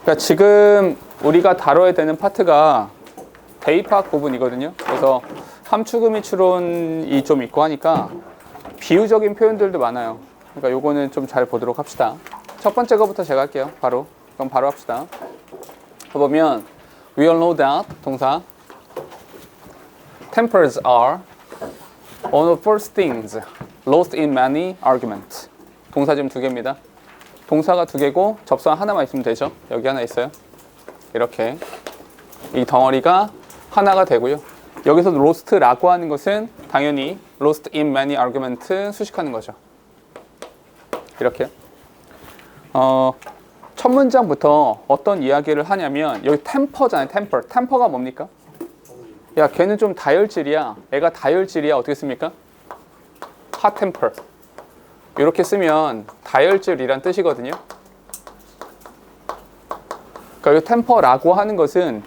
그러니까 지금 우리가 다뤄야 되는 파트가 대입학 부분이거든요. 그래서 함축음이 추론이 좀 있고 하니까 비유적인 표현들도 많아요. 그러니까 요거는 좀 잘 보도록 합시다. 첫 번째 거부터 제가 할게요. 그럼 바로 합시다. 보면 we all know that 동사 tempers are one of the first things lost in many arguments. 동사 지금 두 개입니다. 동사가 두 개고 접수한 하나만 있으면 되죠. 여기 하나 있어요. 이렇게 이 덩어리가 하나가 되고요. 여기서 lost라고 하는 것은 당연히 lost in many argument 수식하는 거죠. 이렇게요. 첫 문장부터 어떤 이야기를 하냐면 여기 템퍼잖아요. 템퍼가 뭡니까? 야, 걔는 좀 다혈질이야. 애가 다혈질이야. 어떻게 씁니까? hot temper. 이렇게 쓰면 다혈질이란 뜻이거든요. 그러니까 이 템퍼라고 하는 것은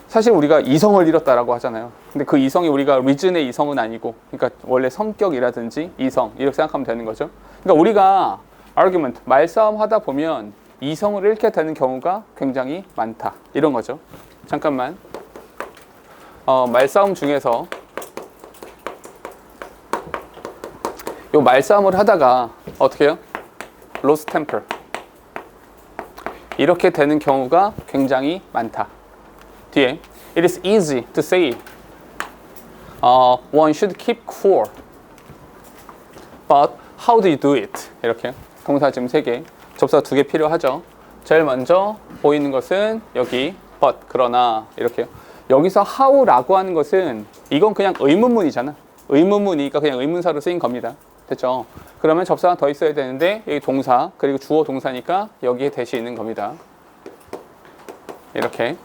사실 우리가 이성을 잃었다라고 하잖아요. 근데 그 이성이 우리가 리즌의 이성은 아니고, 그러니까 원래 성격이라든지 이성 이렇게 생각하면 되는 거죠. 그러니까 우리가 argument 말싸움 하다 보면 이성을 잃게 되는 경우가 굉장히 많다. 이런 거죠. 잠깐만. 말싸움 중에서 요 말싸움을 하다가 어떻게 해요? lost temper. 이렇게 되는 경우가 굉장히 많다. 뒤에 it is easy to say one should keep cool. But how do you do it? 이렇게 동사 지금 3개, 접사 2개 필요하죠. 제일 먼저 보이는 것은 여기 but 그러나 이렇게요. 여기서 how라고 하는 것은 이건 그냥 의문문이잖아. 의문문이니까 그냥 의문사로 쓰인 겁니다. 됐죠? 그러면 접사가 더 있어야 되는데 여기 동사 그리고 주어 동사니까 여기에 대시 있는 겁니다. 이렇게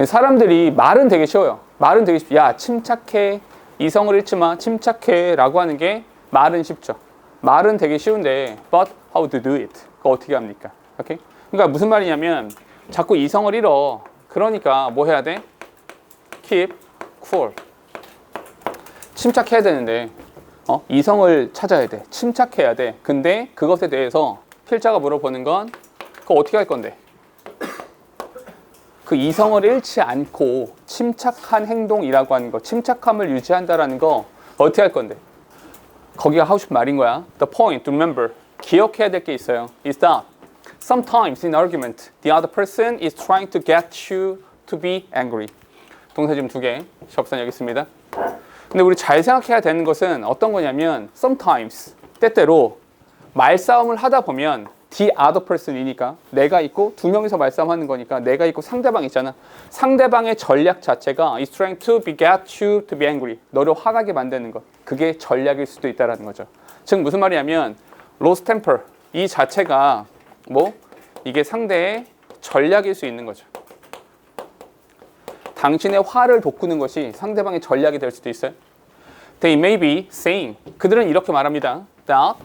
사람들이 말은 되게 쉬워요. 말은 되게 쉽죠. 야, 침착해. 이성을 잃지 마. 침착해 라고 하는 게 말은 쉽죠. 말은 되게 쉬운데 but how to do it? 그거 어떻게 합니까? 오케이? 그러니까 무슨 말이냐면 자꾸 이성을 잃어. 그러니까 뭐 해야 돼? keep cool. 침착해야 되는데 이성을 찾아야 돼. 침착해야 돼. 근데 그것에 대해서 필자가 물어보는 건 그거 어떻게 할 건데? 그 이성을 잃지 않고 침착한 행동이라고 하는 거, 침착함을 유지한다라는 거 어떻게 할 건데? 거기가 하고 싶은 말인 거야. The point to remember, 기억해야 될 게 있어요. is that sometimes in argument, the other person is trying to get you to be angry. 동사 지금 2개, 접선 여기 있습니다. 근데 우리 잘 생각해야 되는 것은 어떤 거냐면 sometimes, 때때로 말싸움을 하다 보면 the other person이니까 내가 있고 2명이서 말싸움하는 거니까 내가 있고 상대방 있잖아. 상대방의 전략 자체가 is trying to get you to be angry. 너를 화나게 만드는 것. 그게 전략일 수도 있다는 거죠. 즉 무슨 말이냐면 lost temper 이 자체가 이게 상대의 전략일 수 있는 거죠. 당신의 화를 돋구는 것이 상대방의 전략이 될 수도 있어요. They may be saying 그들은 이렇게 말합니다. That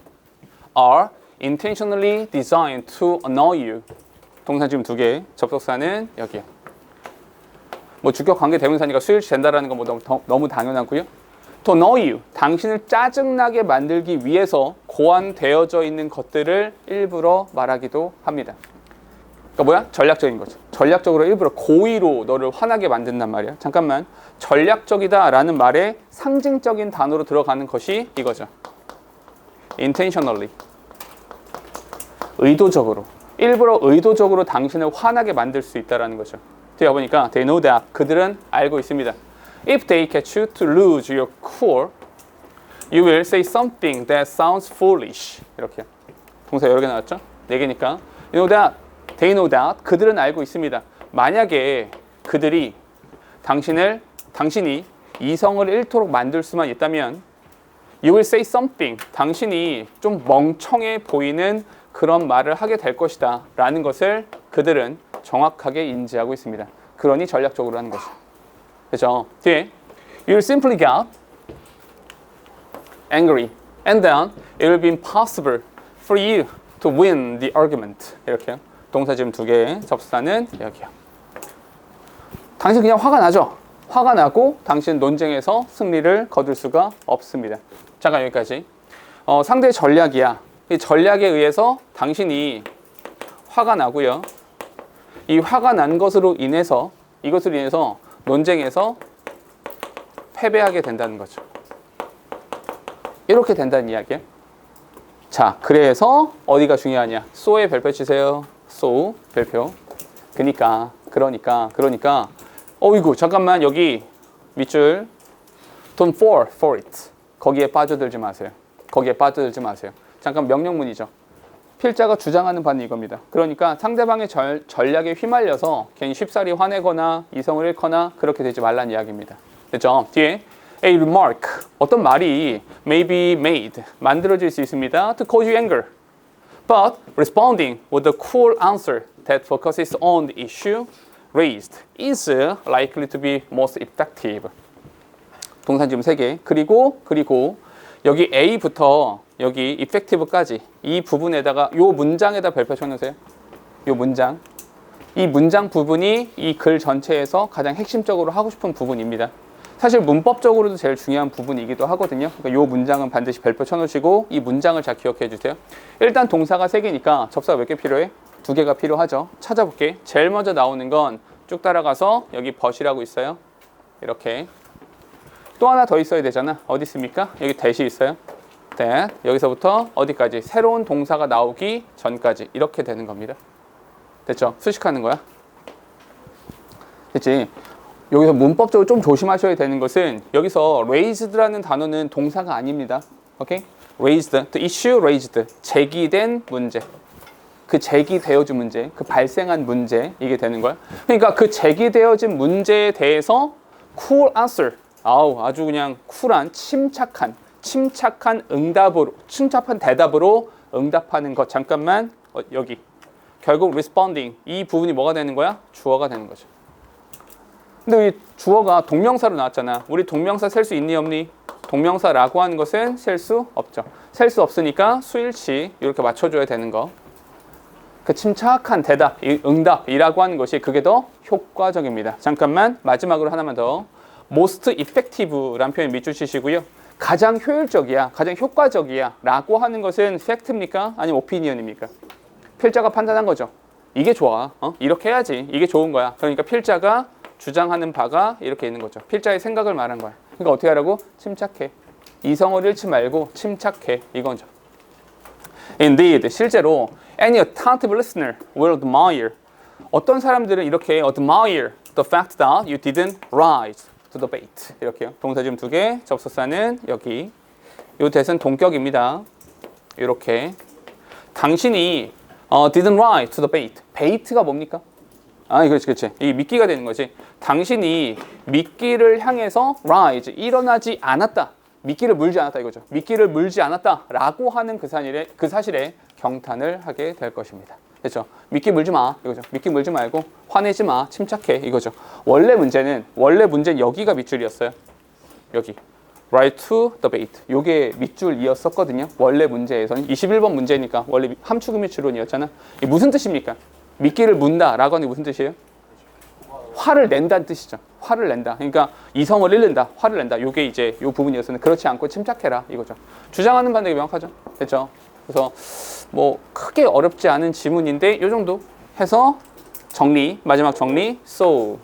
are intentionally designed to annoy you. 동사 지금 2개, 접속사는 여기요. 주격 관계 대명사니까 수일치 된다라는 건 너무 당연하고요. To annoy you, 당신을 짜증나게 만들기 위해서 고안되어져 있는 것들을 일부러 말하기도 합니다. 그러니까 뭐야? 전략적인 거죠. 전략적으로 일부러 고의로 너를 화나게 만든단 말이야. 잠깐만, 전략적이다라는 말에 상징적인 단어로 들어가는 것이 이거죠. intentionally. 의도적으로. 일부러 의도적으로 당신을 화나게 만들 수 있다는 거죠. 뒤에 보니까 they know that. 그들은 알고 있습니다. If they catch you to lose your cool, you will say something that sounds foolish. 이렇게. 동사 여러 개 나왔죠? 4개니까. You know that. They know that. 그들은 알고 있습니다. 만약에 그들이 당신이 이성을 잃도록 만들 수만 있다면 You will say something. 당신이 좀 멍청해 보이는 그런 말을 하게 될 것이다 라는 것을 그들은 정확하게 인지하고 있습니다. 그러니 전략적으로 하는 거죠. 그렇죠? 뒤에 You will simply get angry and then it will be impossible for you to win the argument. 이렇게요. 동사 지금 2개, 접수사는 여기요. 당신 그냥 화가 나죠? 화가 나고 당신 논쟁에서 승리를 거둘 수가 없습니다. 잠깐 여기까지. 상대의 전략이야. 이 전략에 의해서 당신이 화가 나고요. 이 화가 난 것으로 인해서 이것으로 인해서 논쟁에서 패배하게 된다는 거죠. 이렇게 된다는 이야기예요. 자, 그래서 어디가 중요하냐? so의 별표 치세요. so 별표. 그러니까 어이구 잠깐만 여기 밑줄 don't fall for it. 거기에 빠져들지 마세요. 잠깐 명령문이죠. 필자가 주장하는 바는 이겁니다. 그러니까 상대방의 전략에 휘말려서 괜히 쉽사리 화내거나 이성을 잃거나 그렇게 되지 말라는 이야기입니다. 됐죠? 뒤에 a remark, 어떤 말이 may be made, 만들어질 수 있습니다. to cause you anger. But responding with a cool answer that focuses on the issue raised is likely to be most effective. 동사지음 3개. 그리고 여기 A부터 여기 effective까지 이 부분에다가 요 문장에다 별표 쳐놓으세요. 요 문장. 이 문장 부분이 이 글 전체에서 가장 핵심적으로 하고 싶은 부분입니다. 사실 문법적으로도 제일 중요한 부분이기도 하거든요. 그러니까 요 문장은 반드시 별표 쳐놓으시고 이 문장을 잘 기억해 주세요. 일단 동사가 3개니까 접사가 몇 개 필요해? 2개가 필요하죠. 찾아볼게. 제일 먼저 나오는 건 쭉 따라가서 여기 but이라고 있어요. 이렇게. 또 하나 더 있어야 되잖아. 어디 있습니까? 여기 that이 있어요. that. 여기서부터 어디까지? 새로운 동사가 나오기 전까지 이렇게 되는 겁니다. 됐죠? 수식하는 거야. 됐지? 여기서 문법적으로 좀 조심하셔야 되는 것은 여기서 raised라는 단어는 동사가 아닙니다. 오케이? raised, the issue raised, 제기된 문제. 그 제기되어진 문제, 그 발생한 문제, 이게 되는 거야. 그러니까 그 제기되어진 문제에 대해서 cool answer, 아주 그냥 쿨한, 침착한 응답으로, 침착한 대답으로 응답하는 것. 잠깐만, 여기. 결국 responding, 이 부분이 뭐가 되는 거야? 주어가 되는 거죠. 근데 이 주어가 동명사로 나왔잖아. 우리 동명사 셀 수 있니 없니? 동명사라고 하는 것은 셀 수 없죠. 셀 수 없으니까 수일치 이렇게 맞춰줘야 되는 거. 그 침착한 대답, 응답이라고 하는 것이 그게 더 효과적입니다. 잠깐만 마지막으로 하나만 더. most effective라는 표현 밑줄 치시고요. 가장 효율적이야, 가장 효과적이야 라고 하는 것은 팩트입니까? 아니면 오피니언입니까? 필자가 판단한 거죠. 이게 좋아. 이렇게 해야지. 이게 좋은 거야. 그러니까 필자가 주장하는 바가 이렇게 있는 거죠. 필자의 생각을 말한 거야. 그러니까 어떻게 하라고? 침착해. 이성을 잃지 말고 침착해. 이거죠. Indeed, 실제로 any attentive listener will admire. 어떤 사람들은 이렇게 admire the fact that you didn't rise to the bait. 이렇게요. 동사지음 2개, 접속사는 여기. 이 대은 동격입니다. 이렇게. 당신이 didn't rise to the bait. bait가 뭡니까? 그렇지. 이 미끼가 되는 거지. 당신이 미끼를 향해서 rise, 일어나지 않았다. 미끼를 물지 않았다 이거죠. 미끼를 물지 않았다라고 하는 그 사실에 경탄을 하게 될 것입니다. 됐죠? 미끼 물지 마 이거죠. 미끼 물지 말고 화내지 마, 침착해 이거죠. 원래 문제는 여기가 밑줄이었어요. 여기 right to the bait. 요게 밑줄이었었거든요. 원래 문제에서는 21번 문제니까 원래 함축 밑줄론이었잖아. 이게 무슨 뜻입니까? 미끼를 문다라고 하는 게 무슨 뜻이에요? 화를 낸다는 뜻이죠. 화를 낸다. 그러니까 이성을 잃는다. 화를 낸다. 요게 이제 요 부분이었으면 그렇지 않고 침착해라 이거죠. 주장하는 바는 되게 명확하죠. 됐죠? 그래서 뭐 크게 어렵지 않은 지문인데 요 정도 해서 마지막 정리. So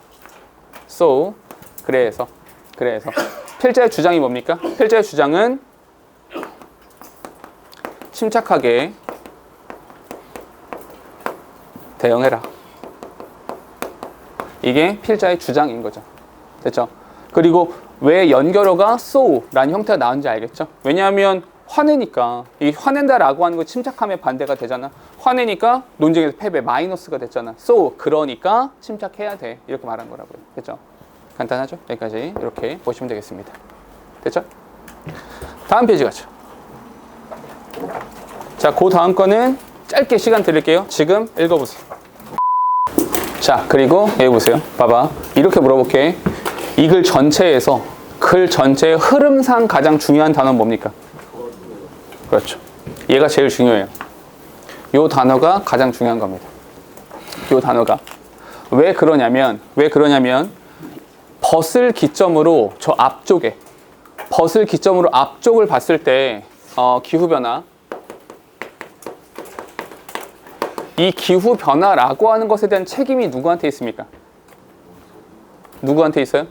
그래서 필자의 주장이 뭡니까? 필자의 주장은 침착하게 대응해라. 이게 필자의 주장인 거죠. 됐죠? 그리고 왜 연결어가 so라는 형태가 나온지 알겠죠? 왜냐하면 화내니까, 이 화낸다라고 하는 거 침착함의 반대가 되잖아. 화내니까 논쟁에서 패배, 마이너스가 됐잖아. so, 그러니까 침착해야 돼. 이렇게 말한 거라고요. 됐죠? 간단하죠? 여기까지 이렇게 보시면 되겠습니다. 됐죠? 다음 페이지 가죠. 자, 그 다음 거는 짧게 시간 드릴게요. 지금 읽어보세요. 자, 그리고 여기 보세요. 봐봐. 이렇게 물어볼게. 이 글 전체에서 글 전체의 흐름상 가장 중요한 단어는 뭡니까? 그렇죠. 얘가 제일 중요해요. 이 단어가 가장 중요한 겁니다. 이 단어가. 왜 그러냐면 벗을 기점으로 저 앞쪽에 벗을 기점으로 앞쪽을 봤을 때 기후변화 이 기후 변화라고 하는 것에 대한 책임이 누구한테 있습니까? 누구한테 있어요?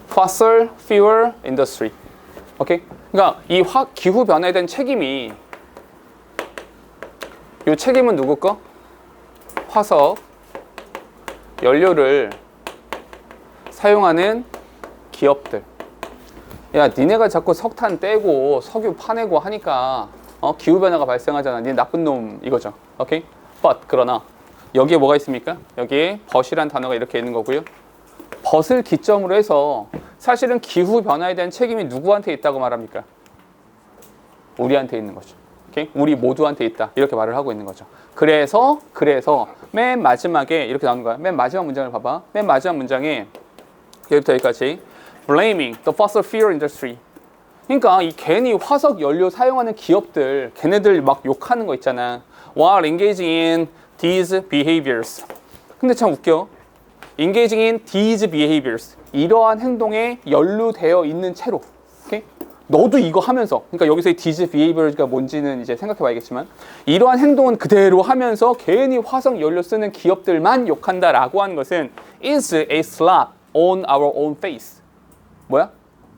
Fossil Fuel Industry. 오케이? 그러니까 이 기후 변화에 대한 책임이 이 책임은 누구 거? 화석 연료를 사용하는 기업들. 야, 니네가 자꾸 석탄 떼고 석유 파내고 하니까 기후 변화가 발생하잖아. 니네 나쁜 놈 이거죠. 오케이? But 그러나 여기에 뭐가 있습니까? 여기에 but이란 단어가 이렇게 있는 거고요. but을 기점으로 해서 사실은 기후 변화에 대한 책임이 누구한테 있다고 말합니까? 우리한테 있는 거죠. 오케이? 우리 모두한테 있다. 이렇게 말을 하고 있는 거죠. 그래서 맨 마지막에 이렇게 나오는 거야. 맨 마지막 문장을 봐봐. 맨 마지막 문장에 여기부터 여기까지 blaming the fossil fuel industry. 그러니까 이 괜히 화석 연료 사용하는 기업들, 걔네들 막 욕하는 거 있잖아. While engaging in these behaviors. 근데 참 웃겨. engaging in these behaviors. 이러한 행동에 연루되어 있는 채로. 오케이? 너도 이거 하면서, 그러니까 여기서 these behaviors가 뭔지는 이제 생각해 봐야겠지만, 이러한 행동은 그대로 하면서 괜히 화석 연료 쓰는 기업들만 욕한다라고 하는 것은 is a slap on our own face. 뭐야?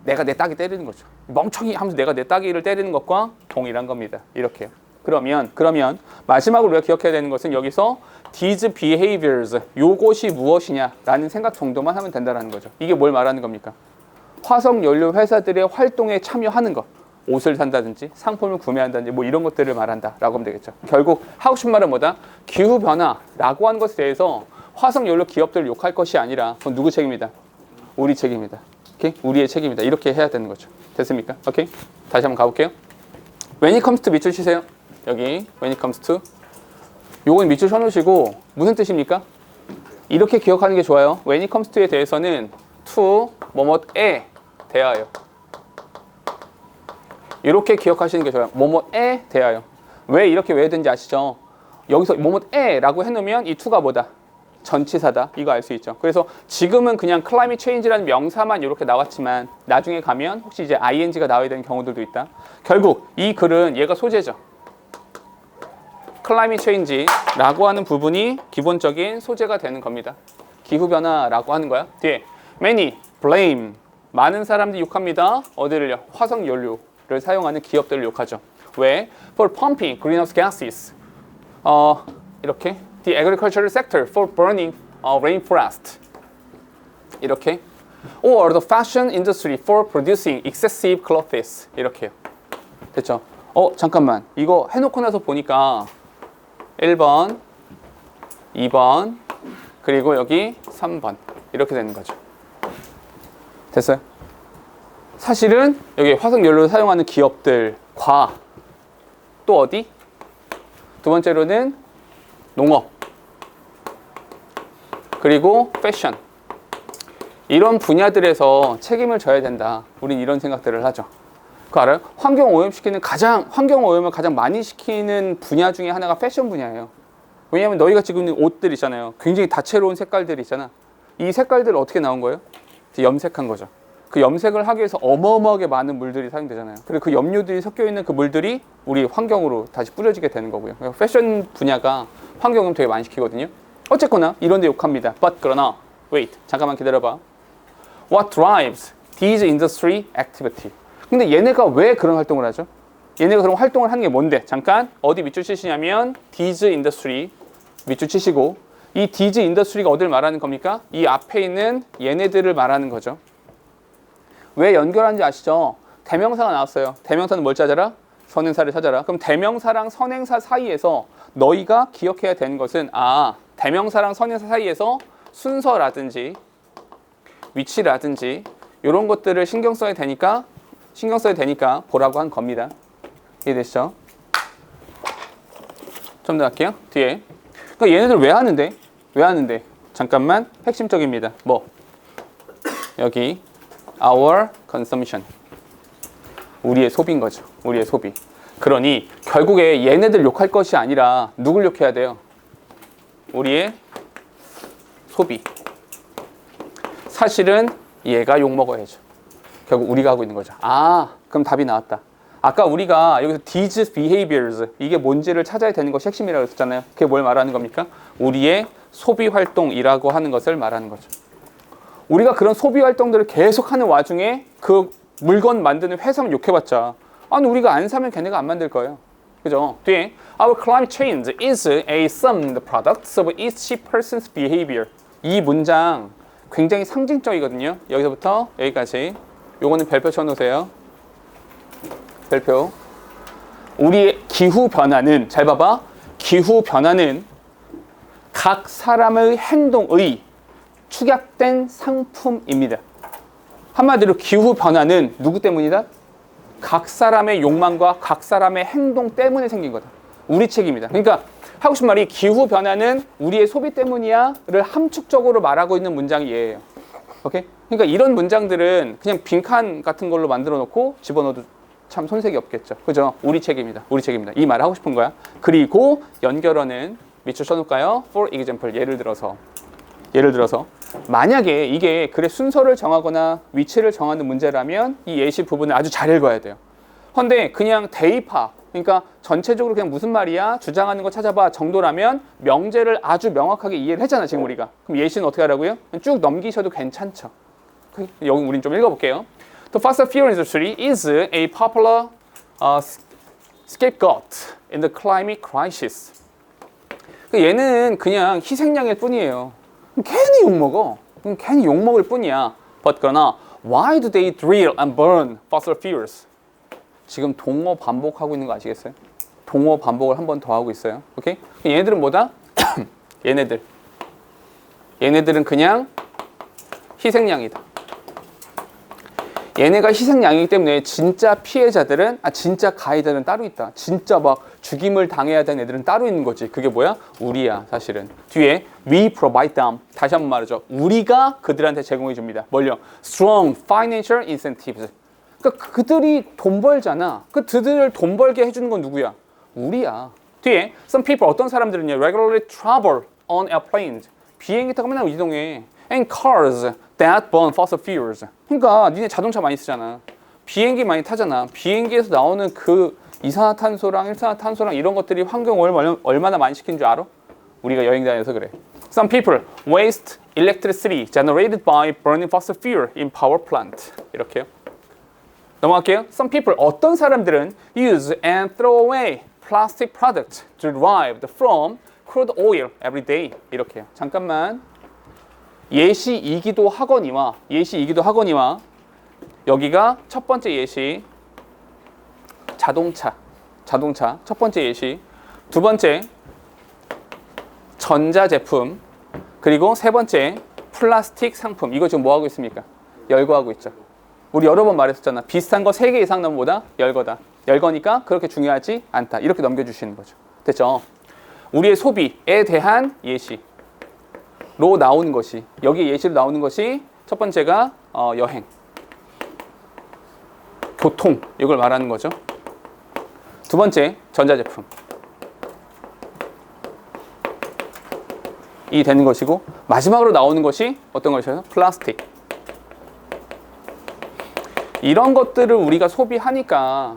내가 내 따기 때리는 거죠. 멍청이 하면서 내가 내 따기를 때리는 것과 동일한 겁니다. 이렇게요. 그러면 마지막으로 우리가 기억해야 되는 것은 여기서 these behaviors, 요것이 무엇이냐라는 생각 정도만 하면 된다는 거죠. 이게 뭘 말하는 겁니까? 화석 연료 회사들의 활동에 참여하는 것. 옷을 산다든지 상품을 구매한다든지 뭐 이런 것들을 말한다라고 하면 되겠죠. 결국 하고 싶은 말은 뭐다? 기후 변화라고 하는 것에 대해서 화석 연료 기업들을 욕할 것이 아니라 그건 누구 책임이다? 우리 책임이다. 오케이? 우리의 책임이다. 이렇게 해야 되는 거죠. 됐습니까? 오케이? 다시 한번 가볼게요. When it comes to 밑줄 치세요. 여기 when it comes to 요건 밑줄 쳐놓으시고 무슨 뜻입니까? 이렇게 기억하는 게 좋아요. When it comes to에 대해서는 to 뭐뭐에 대하여 이렇게 기억하시는 게 좋아요. 뭐뭐에 대하여. 왜 이렇게 외우든지 아시죠? 여기서 뭐뭐에라고 해놓으면 이 to가 뭐다? 전치사다. 이거 알 수 있죠. 그래서 지금은 그냥 climate change라는 명사만 이렇게 나왔지만 나중에 가면 혹시 이제 ing가 나와야 되는 경우들도 있다. 결국 이 글은 얘가 소재죠. climate change라고 하는 부분이 기본적인 소재가 되는 겁니다. 기후변화라고 하는 거야. 뒤에 many, blame, 많은 사람들이 욕합니다. 어디를요? 화석 연료를 사용하는 기업들을 욕하죠. 왜? For pumping greenhouse gases. 이렇게 The agricultural sector for burning rainforest. 이렇게. Or the fashion industry for producing excessive clothes. 이렇게요. 됐죠? 잠깐만. 이거 해놓고 나서 보니까 1번, 2번, 그리고 여기 3번. 이렇게 되는 거죠. 됐어요? 사실은 여기 화석연료를 사용하는 기업들과 또 어디? 두 번째로는 농업. 그리고 패션. 이런 분야들에서 책임을 져야 된다. 우린 이런 생각들을 하죠. 그거 알아요? 환경오염을 가장 많이 시키는 분야 중에 하나가 패션 분야예요. 왜냐하면 너희가 지금 있는 옷들 있잖아요. 굉장히 다채로운 색깔들 있잖아. 이 색깔들 어떻게 나온 거예요? 염색한 거죠. 그 염색을 하기 위해서 어마어마하게 많은 물들이 사용되잖아요. 그리고 그 염료들이 섞여 있는 그 물들이 우리 환경으로 다시 뿌려지게 되는 거고요. 패션 분야가 환경오염 되게 많이 시키거든요. 어쨌거나 이런 데 욕합니다. But 그러나 wait, 잠깐만 기다려봐. What drives these industry activity? 근데 얘네가 왜 그런 활동을 하죠? 얘네가 그런 활동을 하는 게 뭔데? 잠깐 어디 밑줄 치시냐면 these industry 밑줄 치시고 이 these industry가 어딜 말하는 겁니까? 이 앞에 있는 얘네들을 말하는 거죠. 왜 연결하는지 아시죠? 대명사가 나왔어요. 대명사는 뭘 찾아라? 선행사를 찾아라. 그럼 대명사랑 선행사 사이에서 너희가 기억해야 되는 것은 대명사랑 선행사 사이에서 순서라든지 위치라든지 이런 것들을 신경 써야 되니까 보라고 한 겁니다. 이해되시죠? 좀 더 할게요. 뒤에. 그러니까 얘네들 왜 하는데? 잠깐만 핵심적입니다. 뭐? 여기 our consumption. 우리의 소비인 거죠. 우리의 소비. 그러니 결국에 얘네들 욕할 것이 아니라 누굴 욕해야 돼요? 우리의 소비. 사실은 얘가 욕먹어야죠. 결국 우리가 하고 있는 거죠. 그럼 답이 나왔다. 아까 우리가 여기서 these behaviors 이게 뭔지를 찾아야 되는 것이 핵심이라고 했잖아요. 그게 뭘 말하는 겁니까? 우리의 소비 활동이라고 하는 것을 말하는 거죠. 우리가 그런 소비 활동들을 계속하는 와중에 그 물건 만드는 회사만 욕해봤자 아니 우리가 안 사면 걔네가 안 만들 거예요. 그죠? 뒤에 Our climate change is a summed product of each person's behavior. 이 문장 굉장히 상징적이거든요. 여기서부터 여기까지. 요거는 별표 쳐놓으세요. 별표. 우리의 기후 변화는 잘 봐봐. 기후 변화는 각 사람의 행동의 축약된 상품입니다. 한마디로 기후 변화는 누구 때문이다? 각 사람의 욕망과 각 사람의 행동 때문에 생긴 거다. 우리 책임이다. 그러니까 하고 싶은 말이 기후 변화는 우리의 소비 때문이야를 함축적으로 말하고 있는 문장이 얘예요. 오케이? 그러니까 이런 문장들은 그냥 빈칸 같은 걸로 만들어 놓고 집어넣어도 참 손색이 없겠죠. 그죠? 우리 책임이다. 우리 책임이다. 이 말을 하고 싶은 거야. 그리고 연결어는 밑줄 쳐놓을까요? For example. 예를 들어서 만약에 이게 글의 순서를 정하거나 위치를 정하는 문제라면 이 예시 부분을 아주 잘 읽어야 돼요. 근데 그냥 대입하, 그러니까 전체적으로 그냥 무슨 말이야 주장하는 거 찾아봐 정도라면 명제를 아주 명확하게 이해를 했잖아 지금 우리가. 그럼 예시는 어떻게 하라고요? 쭉 넘기셔도 괜찮죠. 여기 우린 좀 읽어볼게요. The Fast and Furious industry is a popular scapegoat in the climate crisis. 얘는 그냥 희생양일 뿐이에요. 괜히 욕먹어. 괜히 욕먹을 뿐이야. But 그러나 why do they drill and burn fossil fuels? 지금 동어 반복하고 있는 거 아시겠어요? 동어 반복을 한 번 더 하고 있어요. 오케이? 얘네들은 뭐다? 얘네들은 그냥 희생양이다. 얘네가 희생양이기 때문에 진짜 피해자들은 진짜 가해자들은 따로 있다. 진짜 막 죽임을 당해야 되는 애들은 따로 있는 거지. 그게 뭐야? 우리야 사실은. 뒤에 we provide them. 다시 한번 말하죠. 우리가 그들한테 제공해 줍니다. 뭘요? Strong financial incentives. 그러니까 그들이 돈 벌잖아. 그들을 돈 벌게 해주는 건 누구야? 우리야. 뒤에 some people 어떤 사람들은요 regularly travel on airplanes. 비행기 타고 맨날 이동해. And cars that burn fossil fuels. 그러니까 니네 자동차 많이 쓰잖아. 비행기 많이 타잖아. 비행기에서 나오는 그 이산화탄소랑 일산화탄소랑 이런 것들이 환경을 얼마나 많이 시킨 줄 알아? 우리가 여행 다녀서 그래. Some people waste electricity generated by burning fossil fuel in power plant. 이렇게요. 넘어갈게요. Some people 어떤 사람들은 use and throw away plastic products derived from crude oil every day. 이렇게요. 잠깐만. 예시이기도 하거니와 여기가 첫 번째 예시 자동차 첫 번째 예시, 두 번째 전자제품, 그리고 세 번째 플라스틱 상품. 이거 지금 뭐 하고 있습니까? 열거하고 있죠. 우리 여러 번 말했었잖아. 비슷한 거 3개 이상 나면 뭐다? 열거다. 열거니까 그렇게 중요하지 않다. 이렇게 넘겨주시는 거죠. 됐죠? 우리의 소비에 대한 예시 로 나오는 것이, 여기 예시로 나오는 것이 첫 번째가 여행, 교통, 이걸 말하는 거죠. 두 번째 전자제품 이 되는 것이고, 마지막으로 나오는 것이 어떤 것이죠? 플라스틱. 이런 것들을 우리가 소비하니까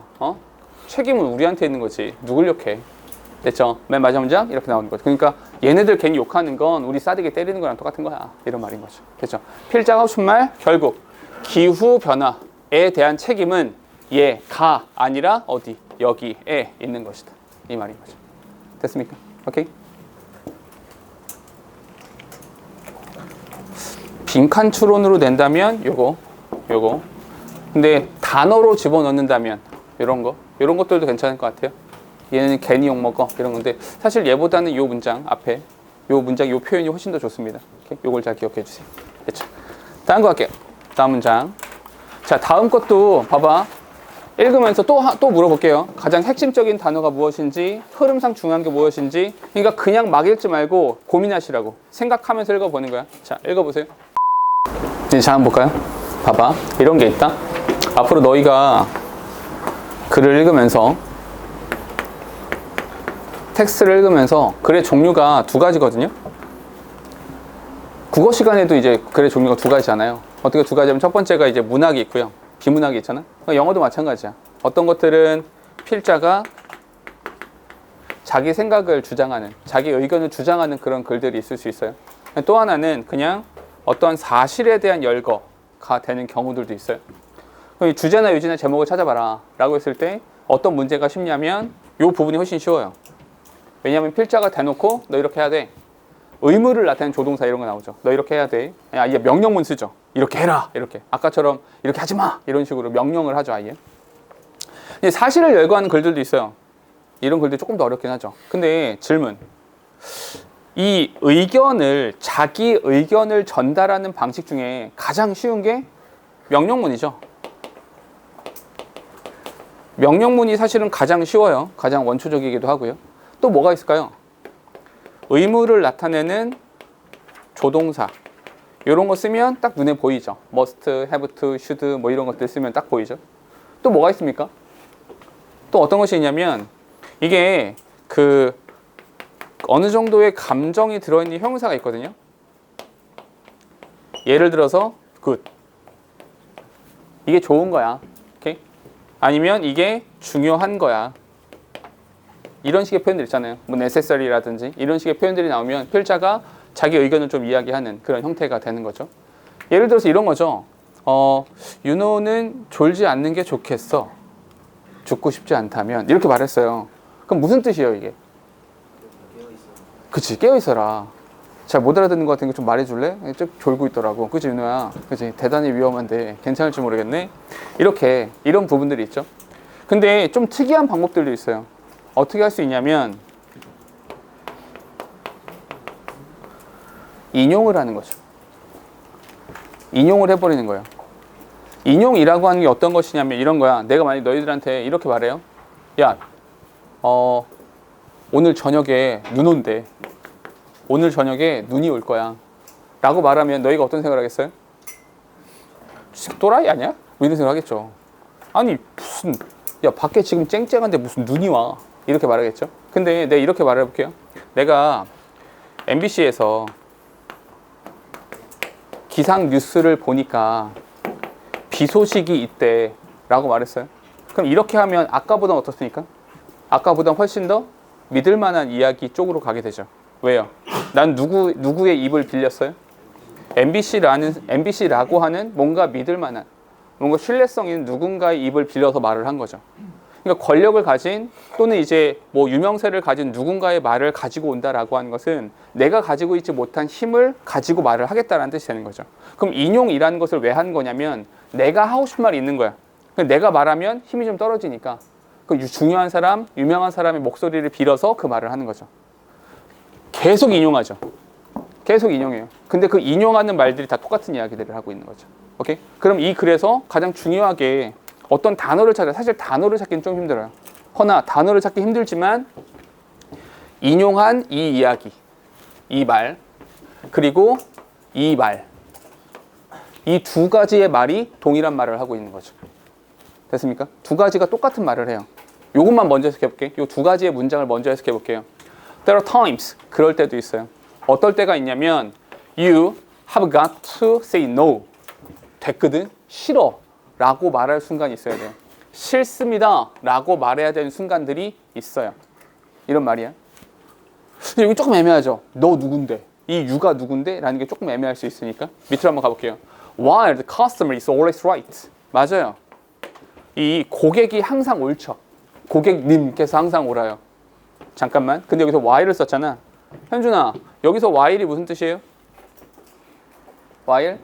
책임은 우리한테 있는 거지. 누굴 욕해? 됐죠? 맨 마지막 문장 이렇게 나오는 거죠. 그러니까 얘네들 괜히 욕하는 건 우리 싸대기 때리는 거랑 똑같은 거야. 이런 말인 거죠. 됐죠? 필자가 하고 싶은 말, 결국 기후 변화에 대한 책임은 얘가 아니라 어디? 여기에 있는 것이다. 이 말인 거죠. 됐습니까? 오케이? 빈칸 추론으로 낸다면 요거. 근데 단어로 집어넣는다면 요런 것들도 괜찮을 것 같아요. 얘는 괜히 욕먹어 이런 건데, 사실 얘보다는 요 문장 앞에 요 문장 요 표현이 훨씬 더 좋습니다. 오케이? 요걸 잘 기억해 주세요. 됐죠? 다음 거 할게요. 다음 문장. 자, 다음 것도 봐봐. 읽으면서 또 물어볼게요. 가장 핵심적인 단어가 무엇인지, 흐름상 중요한 게 무엇인지. 그러니까 그냥 막 읽지 말고 고민하시라고 생각하면서 읽어보는 거야. 자, 읽어보세요. 이제 자, 한번 볼까요? 봐봐. 이런 게 있다. 앞으로 너희가 글을 읽으면서, 텍스트를 읽으면서 글의 종류가 두 가지거든요. 국어 시간에도 이제 글의 종류가 두 가지잖아요. 어떻게 두 가지냐면 첫 번째가 이제 문학이 있고요. 비문학이 있잖아. 영어도 마찬가지야. 어떤 것들은 필자가 자기 생각을 주장하는, 자기 의견을 주장하는 그런 글들이 있을 수 있어요. 또 하나는 그냥 어떠한 사실에 대한 열거가 되는 경우들도 있어요. 그럼 이 주제나 요지나 제목을 찾아봐라 라고 했을 때 어떤 문제가 쉽냐면 이 부분이 훨씬 쉬워요. 왜냐하면 필자가 대놓고 너 이렇게 해야 돼. 의무를 나타내는 조동사 이런 거 나오죠. 너 이렇게 해야 돼. 아예 명령문 쓰죠. 이렇게 해라. 이렇게. 아까처럼 이렇게 하지 마. 이런 식으로 명령을 하죠. 아예. 근데 사실을 열거하는 글들도 있어요. 이런 글들이 조금 더 어렵긴 하죠. 근데 질문. 이 의견을, 자기 의견을 전달하는 방식 중에 가장 쉬운 게 명령문이죠. 명령문이 사실은 가장 쉬워요. 가장 원초적이기도 하고요. 또 뭐가 있을까요? 의무를 나타내는 조동사 이런 거 쓰면 딱 눈에 보이죠. must, have to, should 뭐 이런 것들 쓰면 딱 보이죠. 또 뭐가 있습니까? 또 어떤 것이 있냐면 이게 그 어느 정도의 감정이 들어있는 형용사가 있거든요. 예를 들어서 good 이게 좋은 거야. 오케이? 아니면 이게 중요한 거야. 이런 식의 표현들 있잖아요. 뭐 necessary라든지 이런 식의 표현들이 나오면 필자가 자기 의견을 좀 이야기하는 그런 형태가 되는 거죠. 예를 들어서 이런 거죠. 윤호는 졸지 않는 게 좋겠어. 죽고 싶지 않다면 이렇게 말했어요. 그럼 무슨 뜻이에요 이게? 그치, 깨어있어라. 잘 못 알아듣는 것 같으니까 좀 말해줄래? 쭉 졸고 있더라고. 그치 윤호야? 그치, 대단히 위험한데 괜찮을지 모르겠네. 이렇게 이런 부분들이 있죠. 근데 좀 특이한 방법들도 있어요. 어떻게 할 수 있냐면 인용을 하는 거죠. 인용을 해버리는 거예요. 인용이라고 하는 게 어떤 것이냐면 이런 거야. 내가 만약 너희들한테 이렇게 말해요. 야, 오늘 저녁에 눈 온대. 오늘 저녁에 눈이 올 거야. 라고 말하면 너희가 어떤 생각을 하겠어요? 또라이 아니야? 뭐 이런 생각 하겠죠. 아니 무슨, 야 밖에 지금 쨍쨍한데 무슨 눈이 와. 이렇게 말하겠죠. 근데 내가 이렇게 말해볼게요. 내가 MBC에서 기상 뉴스를 보니까 비 소식이 있대 라고 말했어요. 그럼 이렇게 하면 아까보다 어떻습니까? 아까보다 훨씬 더 믿을 만한 이야기 쪽으로 가게 되죠. 왜요? 난 누구의 입을 빌렸어요? MBC라고 하는 뭔가 믿을 만한, 뭔가 신뢰성 있는 누군가의 입을 빌려서 말을 한 거죠. 그러니까 권력을 가진 또는 이제 뭐 유명세를 가진 누군가의 말을 가지고 온다라고 하는 것은 내가 가지고 있지 못한 힘을 가지고 말을 하겠다라는 뜻이 되는 거죠. 그럼 인용이라는 것을 왜 한 거냐면 내가 하고 싶은 말이 있는 거야. 내가 말하면 힘이 좀 떨어지니까 그 중요한 사람, 유명한 사람의 목소리를 빌어서 그 말을 하는 거죠. 계속 인용하죠. 계속 인용해요. 근데 그 인용하는 말들이 다 똑같은 이야기들을 하고 있는 거죠. 오케이? 그럼 이 글에서 가장 중요하게 어떤 단어를 찾아, 사실 단어를 찾기는 좀 힘들어요. 허나 단어를 찾기 힘들지만 인용한 이 이야기, 이 말, 그리고 이 말, 이 두 가지의 말이 동일한 말을 하고 있는 거죠. 됐습니까? 두 가지가 똑같은 말을 해요. 요것만 먼저 해석해 볼게요. 요 두 가지의 문장을 먼저 해석해 볼게요. There are times, 그럴 때도 있어요. 어떨 때가 있냐면 You have got to say no. 됐거든? 싫어 라고 말할 순간이 있어야 돼요. 싫습니다 라고 말해야 되는 순간들이 있어요. 이런 말이야. 근데 여기 조금 애매하죠. 너 누군데? 이 you가 누군데? 라는 게 조금 애매할 수 있으니까 밑으로 한번 가볼게요. While the customer is always right. 맞아요. 이 고객이 항상 옳죠. 고객님께서 항상 옳아요. 잠깐만. 근데 여기서 while을 썼잖아. 현준아, 여기서 while이 무슨 뜻이에요? while?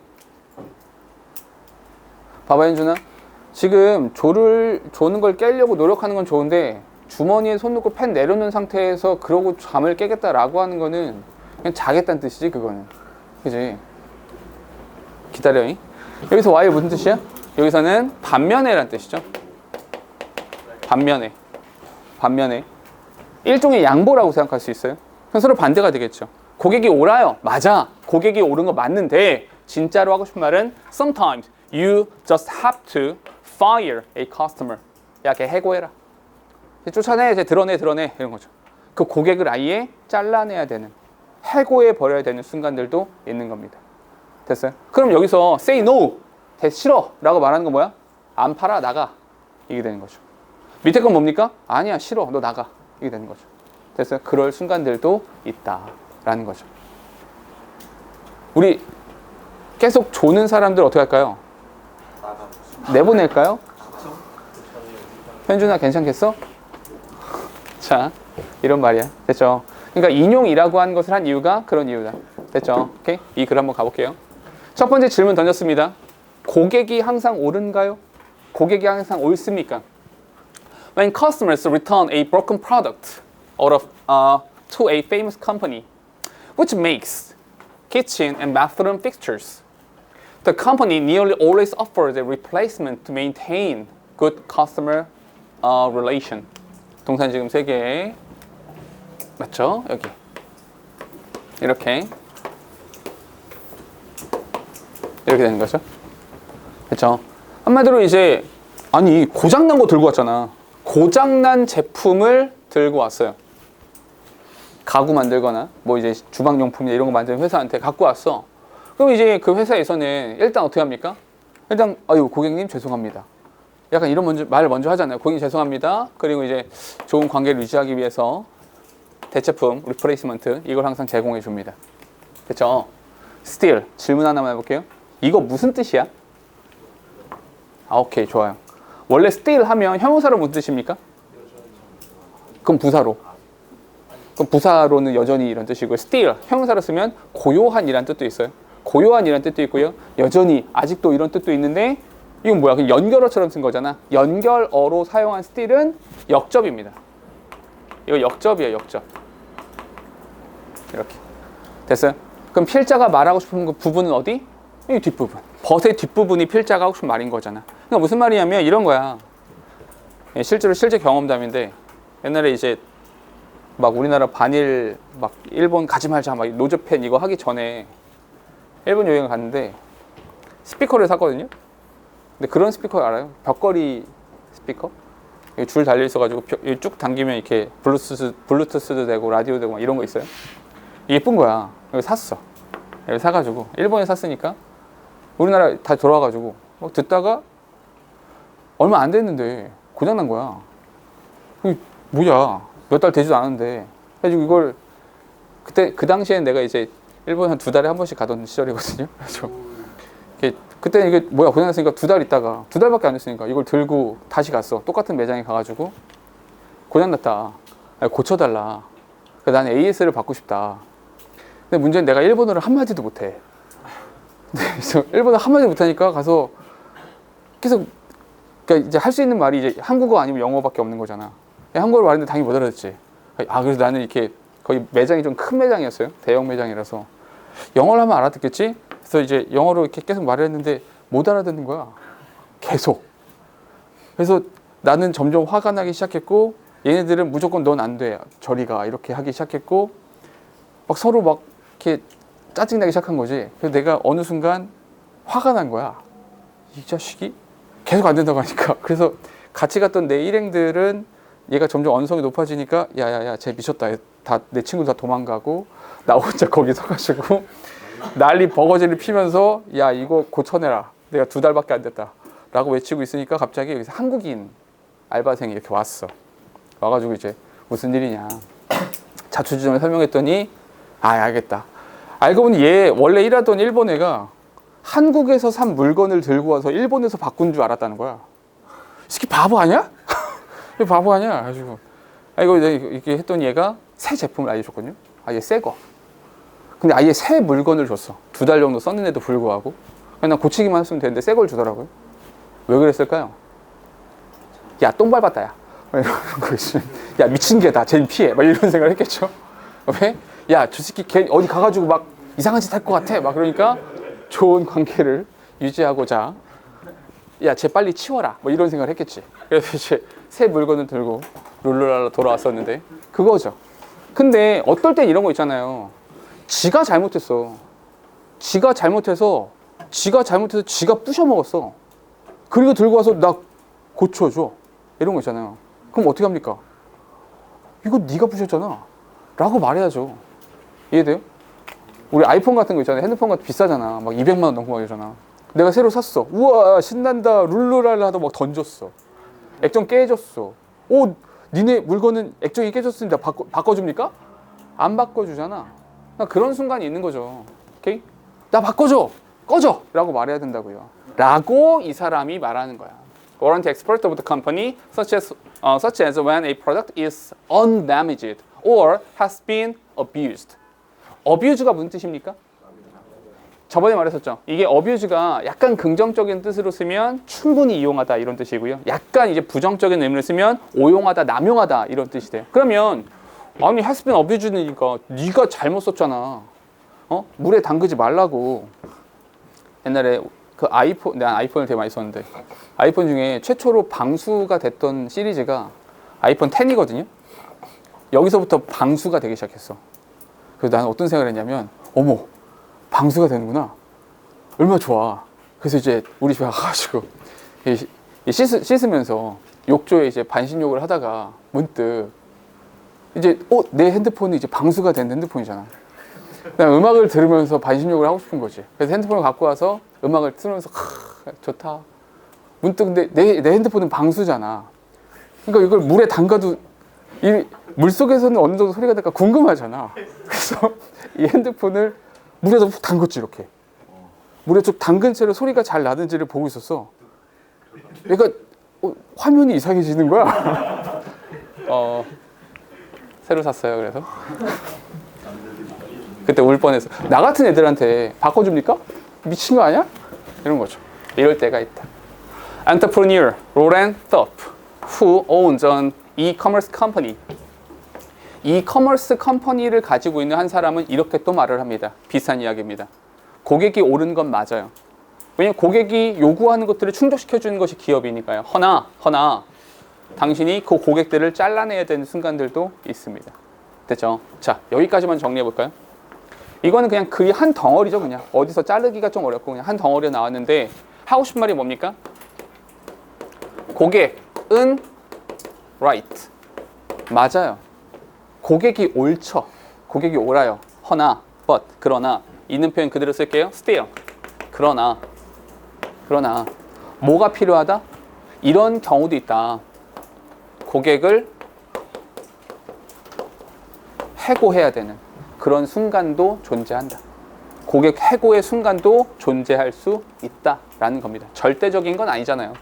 봐봐 현준아. 지금 조는 걸 깨려고 노력하는 건 좋은데 주머니에 손 넣고 펜 내려놓은 상태에서 그러고 잠을 깨겠다라고 하는 거는 그냥 자겠다는 뜻이지 그거는. 그지? 기다려. 여기서 while 무슨 뜻이야? 여기서는 반면에란 뜻이죠. 반면에. 일종의 양보라고 생각할 수 있어요. 그럼 서로 반대가 되겠죠. 고객이 옳아요. 맞아. 고객이 옳은 거 맞는데 진짜로 하고 싶은 말은 sometimes you just have to fire a customer. 야, 걔 해고해라. 쫓아내, 드러내 이런 거죠. 그 고객을 아예 잘라내야 되는, 해고해 버려야 되는 순간들도 있는 겁니다. 됐어요? 그럼 여기서 say no, 싫어 라고 말하는 건 뭐야? 안 팔아, 나가. 이게 되는 거죠. 밑에 건 뭡니까? 아니야, 싫어, 너 나가. 이게 되는 거죠. 그래서 그럴 순간들도 있다라는 거죠. 우리 계속 조는 사람들 어떻게 할까요? 내보낼까요? 현준아 괜찮겠어? 자, 이런 말이야. 됐죠? 그러니까 인용이라고 하는 것을 한 이유가 그런 이유다. 됐죠? 오케이? 이 글 한번 가볼게요. 첫 번째 질문 던졌습니다. 고객이 항상 옳은가요? 고객이 항상 옳습니까? When customers return a broken product to a famous company, which makes kitchen and bathroom fixtures, the company nearly always offers a replacement to maintain good customer relation. 동사 지금 3개 맞죠? 여기 이렇게 되는 거죠. 그렇죠? 한마디로 이제 아니 고장난 거 들고 왔잖아. 고장난 제품을 들고 왔어요. 가구 만들거나 뭐 이제 주방용품이나 이런 거 만드는 회사한테 갖고 왔어. 그럼 이제 그 회사에서는 일단 어떻게 합니까? 일단 아유 고객님 죄송합니다. 약간 이런 말을 먼저 하잖아요. 고객님 죄송합니다. 그리고 이제 좋은 관계를 유지하기 위해서 대체품, 리플레이스먼트 이걸 항상 제공해 줍니다. 그렇죠? Still 질문 하나만 해볼게요. 이거 무슨 뜻이야? 오케이 좋아요. 원래 still 하면 형용사로 무슨 뜻입니까? 그럼 부사로. 그럼 부사로는 여전히 이런 뜻이고요. still 형용사로 쓰면 고요한이란 뜻도 있어요. 고요한이란 뜻도 있고요. 여전히 아직도 이런 뜻도 있는데 이건 뭐야? 그냥 연결어처럼 쓴 거잖아. 연결어로 사용한 still은 역접입니다. 이거 역접이에요. 역접. 이렇게 됐어요? 그럼 필자가 말하고 싶은 그 부분은 어디? 이 뒷부분. 벗의 뒷부분이 필자가 하고 싶은 말인 거잖아. 그러니까 무슨 말이냐면 이런 거야. 실제로 실제 경험담인데 옛날에 이제 막 우리나라 반일 막 일본 가지 말자 막 노즈팬 이거 하기 전에 일본 여행을 갔는데 스피커를 샀거든요. 근데 그런 스피커 알아요? 벽걸이 스피커? 줄 달려 있어가지고 쭉 당기면 이렇게 블루투스도 되고 라디오 되고 막 이런 거 있어요. 예쁜 거야. 이거 샀어. 이거 사가지고 일본에 샀으니까 우리나라 다 돌아와가지고 막 듣다가 얼마 안 됐는데 고장난 거야. 뭐야? 몇 달 되지도 않았는데. 그래가지고 이걸 그때 그 당시엔 내가 이제 일본 한 2달에 한 번씩 가던 시절이거든요. 그래서 그때 이게 뭐야 고장났으니까 2달 있다가 2달밖에 안 됐으니까 이걸 들고 다시 갔어. 똑같은 매장에 가가지고 고장났다. 고쳐달라. 난 AS를 받고 싶다. 근데 문제는 내가 일본어를 한마디도 못해. 그래서 일본어 한마디도 못하니까 가서 계속 그러니까 이제 할 수 있는 말이 이제 한국어 아니면 영어밖에 없는 거잖아. 한국어를 말했는데 당연히 못 알아듣지. 그래서 나는 이렇게 거의 매장이 좀 큰 매장이었어요. 대형 매장이라서 영어를 하면 알아듣겠지. 그래서 이제 영어로 이렇게 계속 말을 했는데 못 알아듣는 거야. 계속. 그래서 나는 점점 화가 나기 시작했고 얘네들은 무조건 넌 안 돼. 저리 가. 이렇게 하기 시작했고 막 서로 막 이렇게 짜증나기 시작한 거지. 그래서 내가 어느 순간 화가 난 거야. 이 자식이 계속 안 된다고 하니까. 그래서 같이 갔던 내 일행들은 얘가 점점 언성이 높아지니까 야야야 쟤 미쳤다. 다 내 친구들 다 도망가고 나 혼자 거기 서가지고 난리 버거지를 피면서 야 이거 고쳐내라. 내가 2달밖에 안 됐다. 라고 외치고 있으니까 갑자기 여기서 한국인 알바생이 이렇게 왔어. 와가지고 이제 무슨 일이냐. 자초지종을 설명했더니 알겠다. 알고 보니 얘 원래 일하던 일본 애가 한국에서 산 물건을 들고 와서 일본에서 바꾼 줄 알았다는 거야. 이 새끼 바보 아니야? 바보 아니야? 가지고 이거 이렇게 했더니 얘가 새 제품을 알려줬거든요. 아예 새 거. 근데 아예 새 물건을 줬어. 2달 정도 썼는데도 불구하고 그냥 고치기만 했으면 되는데 새 걸 주더라고요. 왜 그랬을까요? 야 똥 밟았다 야. 이런 거 있으면 야 미친 개다. 쟤는 피해. 막 이런 생각을 했겠죠. 왜? 야 저 새끼 걔 어디 가가지고 막 이상한 짓 할 것 같아. 막 그러니까 좋은 관계를 유지하고자 야 쟤 빨리 치워라. 뭐 이런 생각을 했겠지. 그래서 이제 새 물건을 들고 룰루랄라 돌아왔었는데 그거죠. 근데 어떨 땐 이런 거 있잖아요. 지가 잘못했어. 지가 잘못해서 지가 부셔먹었어. 그리고 들고 와서 나 고쳐줘. 이런 거 있잖아요. 그럼 어떻게 합니까? 이거 네가 부셨잖아. 라고 말해야죠. 이해돼요? 우리 아이폰 같은 거 있잖아요. 핸드폰 같은 거 비싸잖아. 막 200만 원 넘고 막 이러잖아. 내가 새로 샀어. 우와 신난다 룰루랄라 하다 막 던졌어. 액정 깨졌어. 오, 니네 물건은 액정이 깨졌으니까 바꿔줍니까? 안 바꿔주잖아. 그런 순간이 있는 거죠. 오케이? 나 바꿔줘! 꺼져! 라고 말해야 된다고요. 라고 이 사람이 말하는 거야. Warranty expert of the company, such as when a product is undamaged or has been abused. abuse가 무슨 뜻입니까? 저번에 말했었죠. 이게 abuse가 약간 긍정적인 뜻으로 쓰면 충분히 이용하다 이런 뜻이고요. 약간 이제 부정적인 의미로 쓰면 오용하다, 남용하다 이런 뜻이 돼요. 그러면 아니 has been abused니까 네가 잘못 썼잖아. 물에 담그지 말라고. 옛날에 그 아이폰, 내가 아이폰을 되게 많이 썼는데 아이폰 중에 최초로 방수가 됐던 시리즈가 아이폰 10이거든요. 여기서부터 방수가 되기 시작했어. 그래서 나는 어떤 생각을 했냐면 어머, 방수가 되는구나. 얼마나 좋아. 그래서 이제 우리 집에 가가지고 씻으면서 욕조에 이제 반신욕을 하다가 문득 이제 내 핸드폰이 이제 방수가 된 핸드폰이잖아. 그냥 음악을 들으면서 반신욕을 하고 싶은 거지. 그래서 핸드폰을 갖고 와서 음악을 틀으면서 좋다. 문득 근데 내 핸드폰은 방수잖아. 그러니까 이걸 물에 담가도 이 물속에서는 어느 정도 소리가 날까 궁금하잖아. 그래서 이 핸드폰을 물에다 푹 담궜지 이렇게. 물에 쭉 담근 채로 소리가 잘 나는지를 보고 있었어. 그러니까 화면이 이상해지는 거야. 새로 샀어요. 그래서 그때 울 뻔했어. 나 같은 애들한테 바꿔줍니까? 미친 거 아니야? 이런 거죠. 이럴 때가 있다. Entrepreneur Loren Thorpe, who owns an e-commerce company. e-commerce 컴퍼니를 가지고 있는 한 사람은 이렇게 또 말을 합니다. 비슷한 이야기입니다. 고객이 옳은 건 맞아요. 왜냐면 고객이 요구하는 것들을 충족시켜주는 것이 기업이니까요. 허나 당신이 그 고객들을 잘라내야 되는 순간들도 있습니다. 됐죠? 자, 여기까지만 정리해 볼까요? 이거는 그냥 글이 한 덩어리죠. 그냥 어디서 자르기가 좀 어렵고 그냥 한 덩어리가 나왔는데 하고 싶은 말이 뭡니까? 고객은 right. 맞아요. 고객이 옳죠. 고객이 옳아요. 허나, but, 그러나 있는 표현 그대로 쓸게요. still. 그러나 뭐가 필요하다? 이런 경우도 있다. 고객을 해고해야 되는 그런 순간도 존재한다. 고객 해고의 순간도 존재할 수 있다라는 겁니다. 절대적인 건 아니잖아요.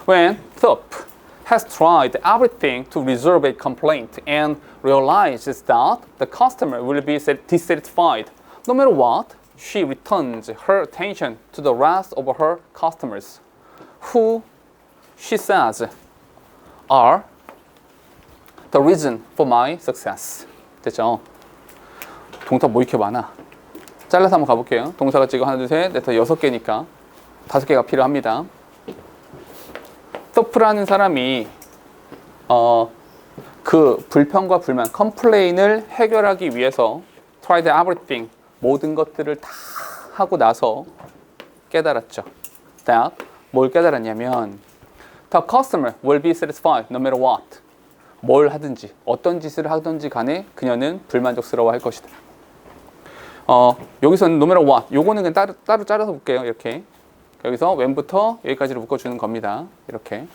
When Thorpe has tried everything to resolve a complaint and realizes that the customer will be dissatisfied, no matter what, she returns her attention to the rest of her customers, who she says are the reason for my success. 됐죠? 동사 뭐 이렇게 많아? 잘라서 한번 가볼게요. 동사가 지금 하나, 둘, 셋, 넷, 6개니까 5개가 필요합니다. 토프라는 사람이 그 불평과 불만, 컴플레인을 해결하기 위해서 tried everything, 모든 것들을 다 하고 나서 깨달았죠. that, 뭘 깨달았냐면 the customer will be satisfied no matter what. 뭘 하든지, 어떤 짓을 하든지 간에 그녀는 불만족스러워 할 것이다. 여기서는 no matter what, 요거는 그냥 따로 잘라서 볼게요. 이렇게. 여기서 when부터 여기까지를 묶어주는 겁니다. 이렇게.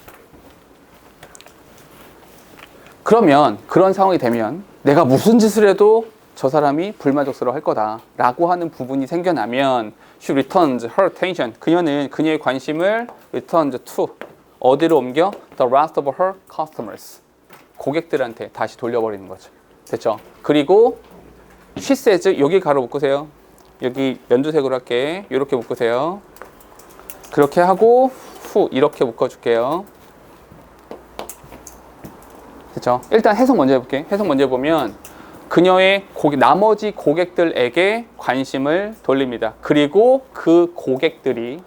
그러면 그런 상황이 되면 내가 무슨 짓을 해도 저 사람이 불만족스러워 할 거다 라고 하는 부분이 생겨나면 she returns her attention, 그녀는 그녀의 관심을 returns to, 어디로 옮겨? the rest of her customers, 고객들한테 다시 돌려버리는 거죠. 됐죠? 그리고 she says, 여기 가로 묶으세요. 여기 연두색으로 할게. 이렇게 묶으세요. 그렇게 하고 후 이렇게 묶어줄게요. 됐죠? 일단 해석 먼저 해볼게. 해석 먼저 해보면 그녀의 나머지 고객들에게 관심을 돌립니다. 그리고 그 고객들이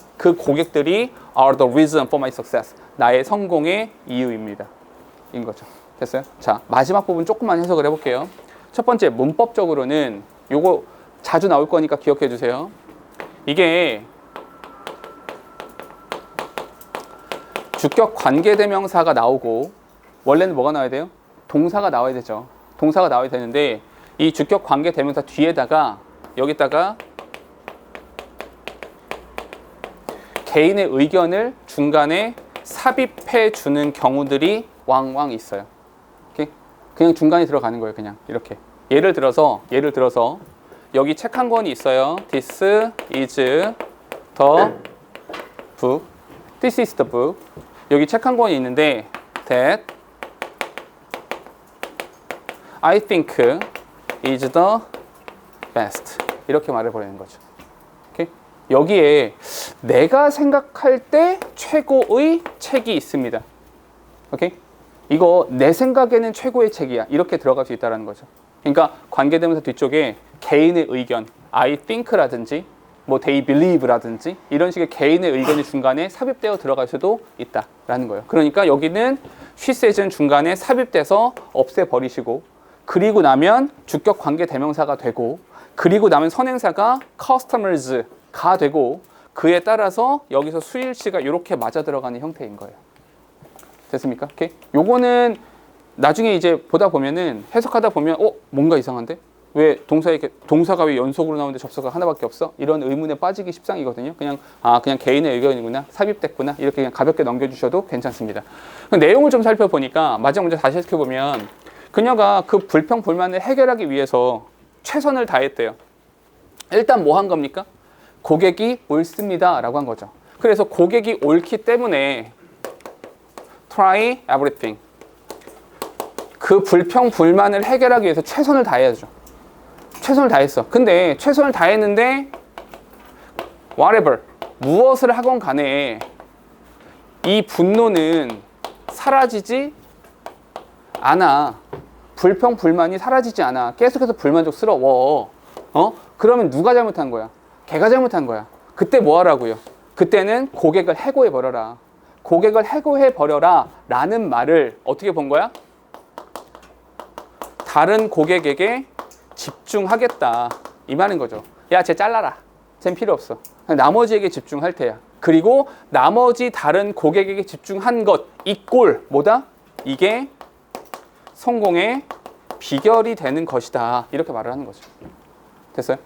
are the reason for my success, 나의 성공의 이유입니다. 인 거죠. 됐어요? 자, 마지막 부분 조금만 해석을 해볼게요. 첫 번째, 문법적으로는 요거 자주 나올 거니까 기억해 주세요. 이게 주격 관계대명사가 나오고, 원래는 뭐가 나와야 돼요? 동사가 나와야 되죠. 동사가 나와야 되는데 이 주격 관계대명사 뒤에다가 여기다가 개인의 의견을 중간에 삽입해 주는 경우들이 왕왕 있어요. 오케이? 그냥 중간에 들어가는 거예요. 그냥 이렇게. 예를 들어서 여기 책 한 권이 있어요. This is the book. This is the book. 여기 책 한 권이 있는데 that I think is the best. 이렇게 말해버리는 거죠. 오케이? 여기에 내가 생각할 때 최고의 책이 있습니다. 오케이? 이거 내 생각에는 최고의 책이야. 이렇게 들어갈 수 있다는 거죠. 그러니까 관계대명사 뒤쪽에 개인의 의견, I think라든지 뭐 they believe라든지 이런 식의 개인의 의견이 중간에 삽입되어 들어갈 수도 있다라는 거예요. 그러니까 여기는 she says는 중간에 삽입돼서 없애버리시고, 그리고 나면 주격 관계 대명사가 되고, 그리고 나면 선행사가 customers가 되고, 그에 따라서 여기서 수일치가 이렇게 맞아 들어가는 형태인 거예요. 됐습니까? 오케이. 요거는 나중에 이제 보다 보면은 해석하다 보면 뭔가 이상한데? 왜 동사가 왜 연속으로 나오는데 접속가 하나밖에 없어? 이런 의문에 빠지기 십상이거든요. 그냥 개인의 의견이구나, 삽입됐구나, 이렇게 그냥 가볍게 넘겨주셔도 괜찮습니다. 내용을 좀 살펴보니까 마지막 문제 다시 해석해보면 그녀가 그 불평 불만을 해결하기 위해서 최선을 다했대요. 일단 뭐 한 겁니까? 고객이 옳습니다 라고 한 거죠. 그래서 고객이 옳기 때문에 try everything, 그 불평 불만을 해결하기 위해서 최선을 다해야죠. 최선을 다했어. 근데 최선을 다했는데 whatever, 무엇을 하건 간에 이 분노는 사라지지 않아. 불평 불만이 사라지지 않아. 계속해서 불만족스러워. 그러면 누가 잘못한 거야? 걔가 잘못한 거야. 그때 뭐 하라고요? 그때는 고객을 해고해 버려라. 고객을 해고해 버려라 라는 말을 어떻게 본 거야? 다른 고객에게 집중하겠다, 이 말인 거죠. 야, 쟤 잘라라. 쟤는 필요 없어. 나머지에게 집중할 테야. 그리고 나머지 다른 고객에게 집중한 것, 이 꼴 뭐다? 이게 성공의 비결이 되는 것이다. 이렇게 말을 하는 거죠. 됐어요?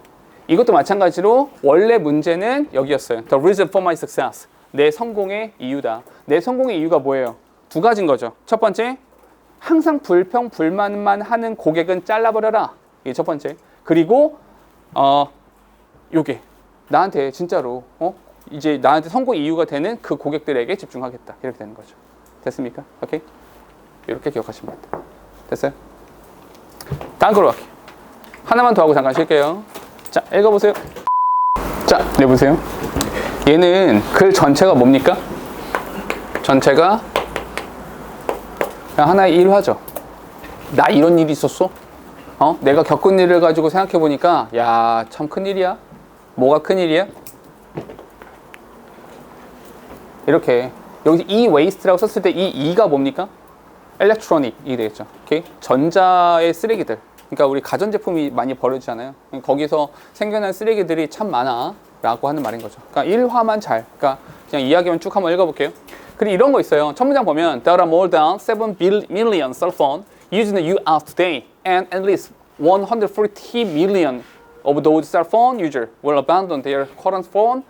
이것도 마찬가지로 원래 문제는 여기였어요. The reason for my success. 내 성공의 이유다. 내 성공의 이유가 뭐예요? 두 가지인 거죠. 첫 번째, 항상 불평 불만만 하는 고객은 잘라버려라. 이게 첫 번째. 그리고 요게 나한테 진짜로 이제 나한테 성공 이유가 되는 그 고객들에게 집중하겠다. 이렇게 되는 거죠. 됐습니까? 오케이? 이렇게 기억하시면 됩니다. 됐어요? 다음 걸로 갈게요. 하나만 더 하고 잠깐 쉴게요. 자, 읽어보세요. 자, 내보세요. 얘는 글 전체가 뭡니까? 전체가 그냥 하나의 일화죠. 나 이런 일이 있었어? 내가 겪은 일을 가지고 생각해 보니까 야, 참 큰일이야. 뭐가 큰일이야? 이렇게 여기서 e-waste라고 썼을 때 이 e가 뭡니까? electronic이 되겠죠. 오케이? 전자의 쓰레기들. 그러니까 우리 가전제품이 많이 버려지잖아요. 거기서 생겨난 쓰레기들이 참 많아 라고 하는 말인 거죠. 그러니까 일화만 그러니까 그냥 이야기만 쭉 한번 읽어볼게요. 그리고 이런 거 있어요. 첫 문장 보면 There are more than 7 million cell phones used in the US today, and at least 140 million of those cell phone users will abandon their current phone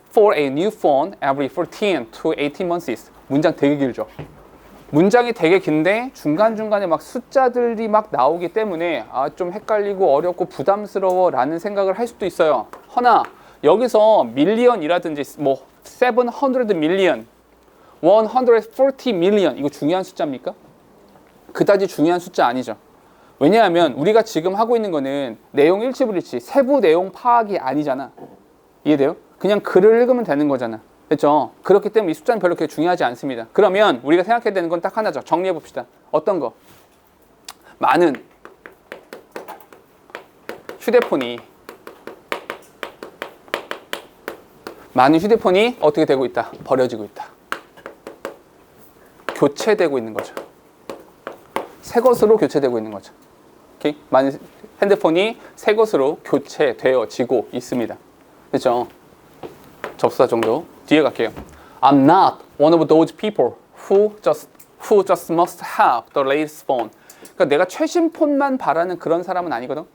for a new phone every 14 to 18 months. 문장 되게 길죠. 문장이 되게 긴데 중간중간에 막 숫자들이 막 나오기 때문에 좀 헷갈리고 어렵고 부담스러워 라는 생각을 할 수도 있어요. 허나 여기서 밀리언이라든지 뭐 700 million, 140 million, 이거 중요한 숫자입니까? 그다지 중요한 숫자 아니죠. 왜냐하면 우리가 지금 하고 있는 거는 내용 일치불일치, 세부 내용 파악이 아니잖아. 이해돼요? 그냥 글을 읽으면 되는 거잖아. 그렇죠? 그렇기 때문에 이 숫자는 별로 그렇게 중요하지 않습니다. 그러면 우리가 생각해야 되는 건 딱 하나죠. 정리해 봅시다. 어떤 거? 많은 휴대폰이 어떻게 되고 있다? 버려지고 있다. 교체되고 있는 거죠. 새 것으로 교체되고 있는 거죠. 오케이? 많은 핸드폰이 새 것으로 교체되어지고 있습니다. 그렇죠? 접수사 정도. 뒤에 갈게요. I'm not one of those people who just must have the latest phone. 그러니까 내가 최신 폰만 바라는 그런 사람은 아니거든.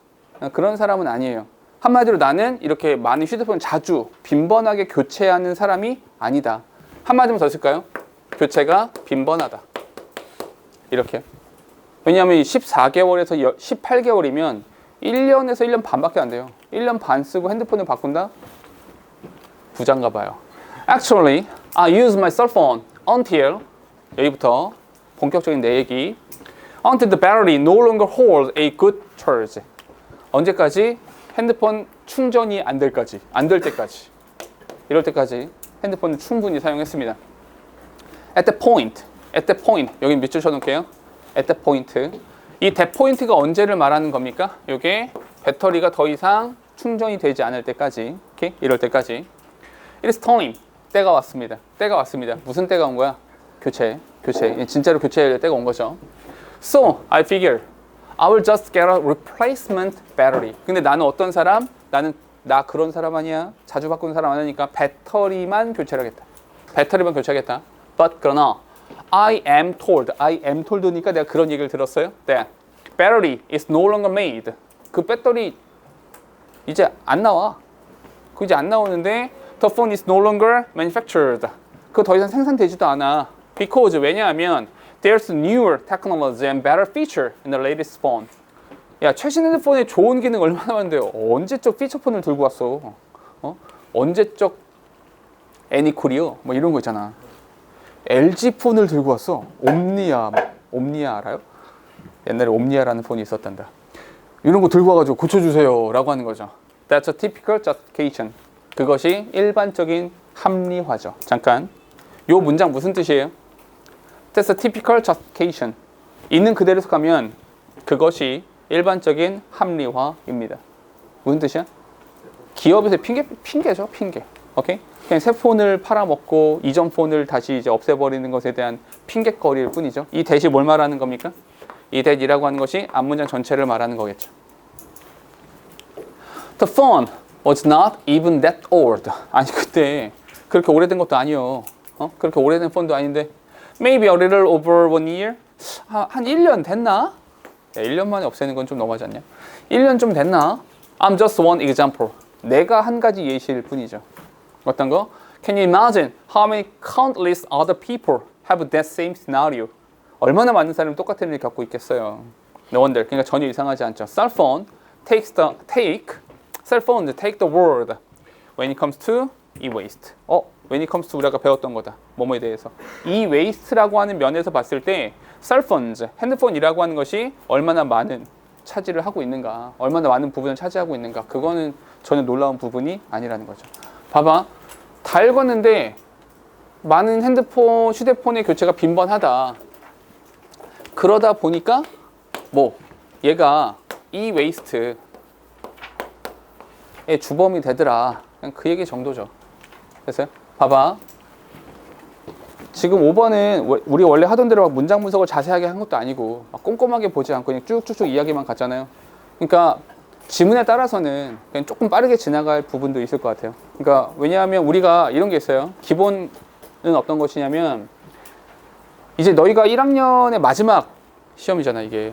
그런 사람은 아니에요. 한마디로 나는 이렇게 많은 휴대폰 자주 빈번하게 교체하는 사람이 아니다. 한마디만 더 쓸까요? 교체가 빈번하다. 이렇게. 왜냐하면 14개월에서 18개월이면 1년에서 1년 반밖에 안 돼요. 1년 반 쓰고 핸드폰을 바꾼다? 부자인가 봐요. Actually, I use my cell phone until 여기부터 본격적인 내 얘기. Until the battery no longer holds a good charge. 언제까지? 핸드폰 충전이 안 될 때까지. 이럴 때까지 핸드폰을 충분히 사용했습니다. At that point. 여기 밑줄 쳐놓을게요. At that point. 이 that point가 언제를 말하는 겁니까? 이게 배터리가 더 이상 충전이 되지 않을 때까지. 오케이? 이럴 때까지. It is time. 때가 왔습니다. 무슨 때가 온 거야? 교체. 진짜로 교체해야 될 때가 온 거죠. So, I figure I will just get a replacement battery. 근데 나는 어떤 사람? 나 그런 사람 아니야. 자주 바꾸는 사람 아니니까 배터리만 교체하겠다. But 그러나 I am told니까 내가 그런 얘기를 들었어요. That battery is no longer made. 그 배터리 이제 안 나와. 그 이제 안 나오는데 the phone is no longer manufactured. 그거 더 이상 생산되지도 않아. Because 왜냐하면 there's newer technology and better feature in the latest phone. 야, 최신 핸드폰에 좋은 기능 얼마나 많은데요. 언제적 피처폰을 들고 왔어. 언제적 애니콜이요? 뭐 이런 거 있잖아. LG 폰을 들고 왔어. 옴니아 알아요? 옛날에 옴니아라는 폰이 있었단다. 이런 거 들고 와가지고 고쳐주세요 라고 하는 거죠. That's a typical justification. 그것이 일반적인 합리화죠. 잠깐, 요 문장 무슨 뜻이에요? That's a typical justification. 있는 그대로 가면 그것이 일반적인 합리화입니다. 무슨 뜻이야? 기업에서 핑계죠, 핑계. 오케이? 그냥 새 폰을 팔아먹고 이전 폰을 다시 이제 없애버리는 것에 대한 핑계거리일 뿐이죠. 이 that이 뭘 말하는 겁니까? 이 that이라고 하는 것이 앞문장 전체를 말하는 거겠죠. The phone was not even that old. 아니, 그때 그렇게 오래된 것도 아니요. 그렇게 오래된 폰도 아닌데 maybe a little over 1 year? 한 1년 됐나? 야, 1년 만에 없애는 건 좀 너무하지 않냐? 1년 좀 됐나? I'm just one example. 내가 한 가지 예시일 뿐이죠. 어떤 거? Can you imagine how many countless other people have that same scenario? 얼마나 많은 사람이 똑같은 일을 겪고 있겠어요. No wonder. 그러니까 전혀 이상하지 않죠. Cell phones take the world when it comes to e-waste. when it comes to 우리가 배웠던 거다. 뭐뭐에 대해서. e-waste라고 하는 면에서 봤을 때 cell phones, 핸드폰이라고 하는 것이 얼마나 많은 차지를 하고 있는가, 얼마나 많은 부분을 차지하고 있는가, 그거는 전혀 놀라운 부분이 아니라는 거죠. 봐봐. 다 읽었는데 많은 핸드폰, 휴대폰의 교체가 빈번하다. 그러다 보니까 얘가 e-waste의 주범이 되더라. 그냥 그 얘기 정도죠. 됐어요? 봐봐. 지금 5번은 우리 원래 하던 대로 막 문장 분석을 자세하게 한 것도 아니고 막 꼼꼼하게 보지 않고 그냥 쭉쭉쭉 이야기만 갔잖아요. 그러니까 지문에 따라서는 그냥 조금 빠르게 지나갈 부분도 있을 것 같아요. 그러니까 왜냐하면 우리가 이런 게 있어요. 기본은 어떤 것이냐면 이제 너희가 1학년의 마지막 시험이잖아, 이게.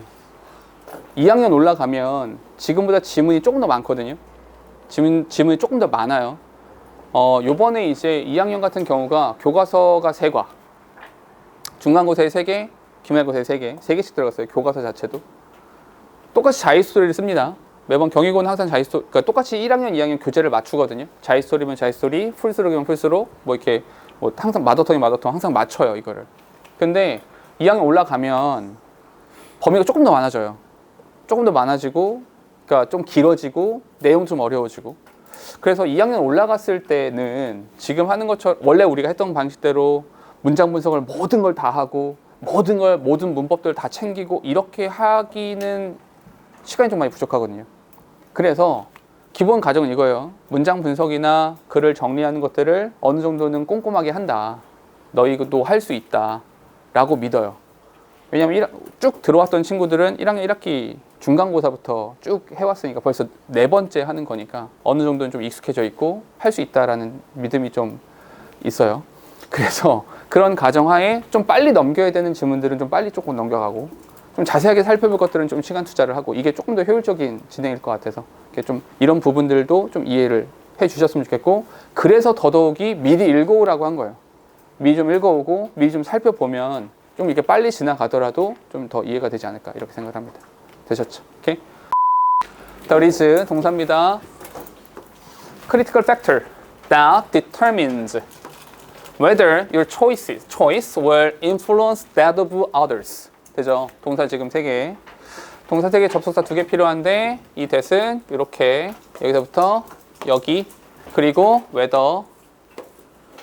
2학년 올라가면 지금보다 지문이 조금 더 많거든요. 지문이 조금 더 많아요. 요번에 이제 2학년 같은 경우가 교과서가 3과, 중간고사에 3개, 기말고사에 3개, 3개씩 들어갔어요. 교과서 자체도. 똑같이 자유스토리를 씁니다. 매번 경희고는 항상 자유스토리, 그러니까 똑같이 1학년, 2학년 교재를 맞추거든요. 자유스토리면 자유스토리, 풀스록이면 풀스록, 항상 마더톤이 마더톤 항상 맞춰요, 이거를. 근데 2학년 올라가면 범위가 조금 더 많아져요. 조금 더 많아지고, 그러니까 좀 길어지고, 내용 좀 어려워지고. 그래서 2학년 올라갔을 때는 지금 하는 것처럼 원래 우리가 했던 방식대로 문장 분석을 모든 걸 다 하고 모든 문법들을 다 챙기고 이렇게 하기는 시간이 좀 많이 부족하거든요. 그래서 기본 과정은 이거예요. 문장 분석이나 글을 정리하는 것들을 어느 정도는 꼼꼼하게 한다. 너희도 할 수 있다 라고 믿어요. 왜냐면 쭉 들어왔던 친구들은 1학년 1학기 중간고사부터 쭉 해왔으니까 벌써 4번째 하는 거니까 어느 정도는 좀 익숙해져 있고 할 수 있다라는 믿음이 좀 있어요. 그래서 그런 가정하에 좀 빨리 넘겨야 되는 지문들은 좀 빨리 조금 넘겨가고 좀 자세하게 살펴볼 것들은 좀 시간 투자를 하고 이게 조금 더 효율적인 진행일 것 같아서 좀 이런 부분들도 좀 이해를 해 주셨으면 좋겠고, 그래서 더더욱이 미리 읽어오라고 한 거예요. 미리 좀 읽어오고 미리 좀 살펴보면 좀 이렇게 빨리 지나가더라도 좀 더 이해가 되지 않을까 이렇게 생각을 합니다. 되셨죠? 오케이? That is 동사입니다. Critical factor that determines whether your choice will influence that of others. 되죠? 동사 지금 3개. 동사 3개, 접속사 2개 필요한데 이 that은 이렇게 여기서부터 여기 그리고 whether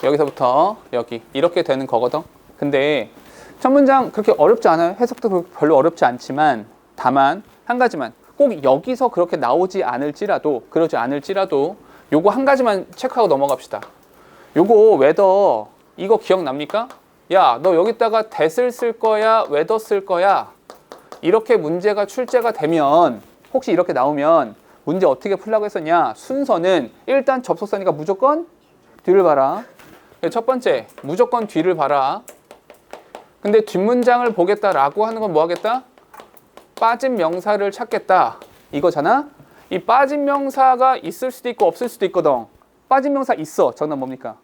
여기서부터 여기 이렇게 되는 거거든. 근데 첫 문장 그렇게 어렵지 않아요. 해석도 별로 어렵지 않지만 다만 한 가지만 꼭 여기서 그렇게 나오지 않을지라도 그러지 않을지라도 요거 한 가지만 체크하고 넘어갑시다. 요거 whether 이거 기억납니까? 야, 너 여기다가 that을 쓸 거야? whether 쓸 거야? 이렇게 문제가 출제가 되면 혹시 이렇게 나오면 문제 어떻게 풀라고 했었냐? 순서는 일단 접속사니까 무조건 뒤를 봐라. 첫 번째, 무조건 뒤를 봐라. 근데 뒷문장을 보겠다라고 하는 건 뭐 하겠다? 빠진 명사를 찾겠다. 이거잖아? 이 빠진 명사가 있을 수도 있고 없을 수도 있거든. 빠진 명사 있어. 정답 뭡니까?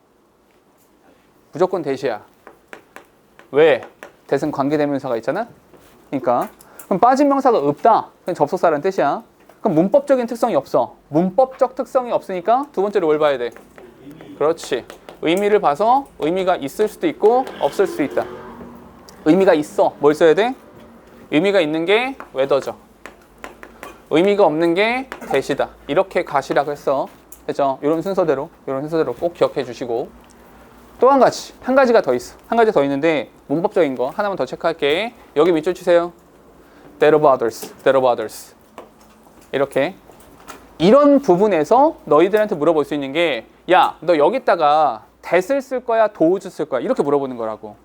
무조건 that이야. 왜? that은 관계대명사가 있잖아? 그러니까 그럼 빠진 명사가 없다. 그냥 접속사라는 뜻이야. 그럼 문법적인 특성이 없어. 문법적 특성이 없으니까 두 번째로 뭘 봐야 돼? 그렇지. 의미를 봐서 의미가 있을 수도 있고 없을 수도 있다. 의미가 있어. 뭘 써야 돼? 의미가 있는 게 whether죠. 의미가 없는 게 that이다. 이렇게 가시라고 했어. 그죠? 이런 순서대로 꼭 기억해 주시고 또 한 가지가 더 있어. 한 가지 더 있는데 문법적인 거 하나만 더 체크할게. 여기 밑줄 치세요. that of others. 이렇게 이런 부분에서 너희들한테 물어볼 수 있는 게 야, 너 여기다가 that을 쓸 거야, does 쓸 거야 이렇게 물어보는 거라고.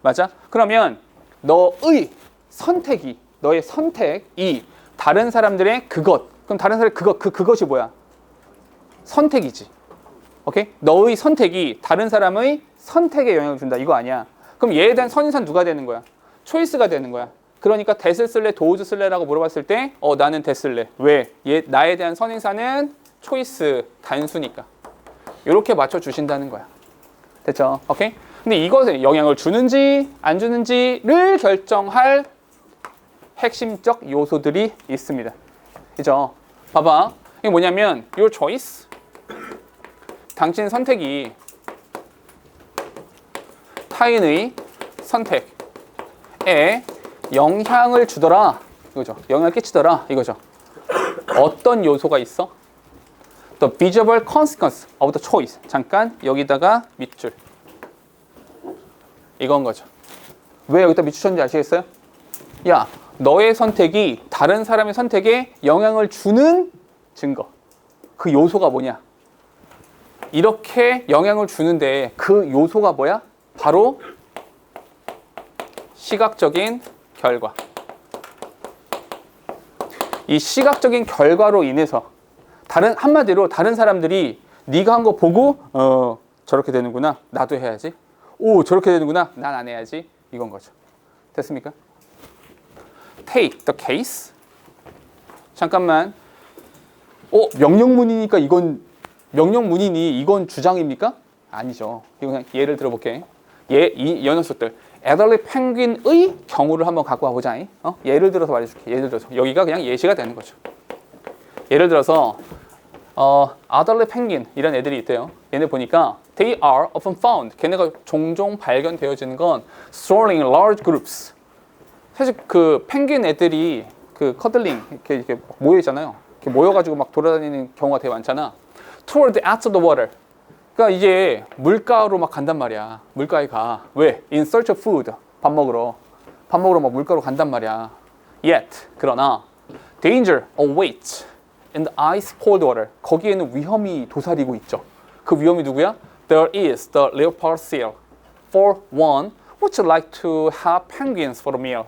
맞아? 그러면 너의 선택이 다른 사람들의 그것. 그럼 다른 사람의 그것이 뭐야? 선택이지. 오케이? 너의 선택이 다른 사람의 선택에 영향을 준다. 이거 아니야. 그럼 얘에 대한 선인사는 누가 되는 거야? 초이스가 되는 거야. 그러니까 that을 쓸래, does 쓸래라고 물어봤을 때 나는 that 쓸래. 왜? 나에 대한 선인사는 초이스, 단수니까. 이렇게 맞춰주신다는 거야. 됐죠? 오케이? 근데 이것에 영향을 주는지 안 주는지를 결정할 핵심적 요소들이 있습니다. 그죠? 봐봐. 이게 뭐냐면 your choice 당신 선택이 타인의 선택에 영향을 주더라. 이거죠. 영향을 끼치더라. 이거죠. 어떤 요소가 있어? The visible consequence of the choice. 잠깐 여기다가 밑줄. 이건 거죠. 왜 여기다 밑줄 쳤는지 아시겠어요? 야, 너의 선택이 다른 사람의 선택에 영향을 주는 증거. 그 요소가 뭐냐? 이렇게 영향을 주는데 그 요소가 뭐야? 바로 시각적인 결과. 이 시각적인 결과로 인해서 한마디로 다른 사람들이 네가 한 거 보고 저렇게 되는구나. 나도 해야지. 오, 저렇게 되는구나. 난 안 해야지. 이건 거죠. 됐습니까? Take the case. 잠깐만. 명령문이니까 이건 주장입니까? 아니죠. 이거 그냥 예를 들어볼게. 이 녀석들. 애덜리 펭귄의 경우를 한번 갖고 와보자. 예를 들어서 말해줄게. 예를 들어서 여기가 그냥 예시가 되는 거죠. 예를 들어서 아덜리 펭귄 이런 애들이 있대요. 얘네 보니까 they are often found. 걔네가 종종 발견되어지는 건 strolling in large groups. 사실 그 펭귄 애들이 그 커들링 이렇게 모여 있잖아요. 이렇게 모여가지고 막 돌아다니는 경우가 되게 많잖아. Toward the edge of the water. 그러니까 이제 물가로 막 간단 말이야. 물가에 가. 왜? In search of food. 밥 먹으러 막 물가로 간단 말이야. Yet 그러나 danger awaits in the ice cold water. 거기에는 위험이 도사리고 있죠. 그 위험이 누구야? There is the leopard seal. For one, would you like to have penguins for a meal?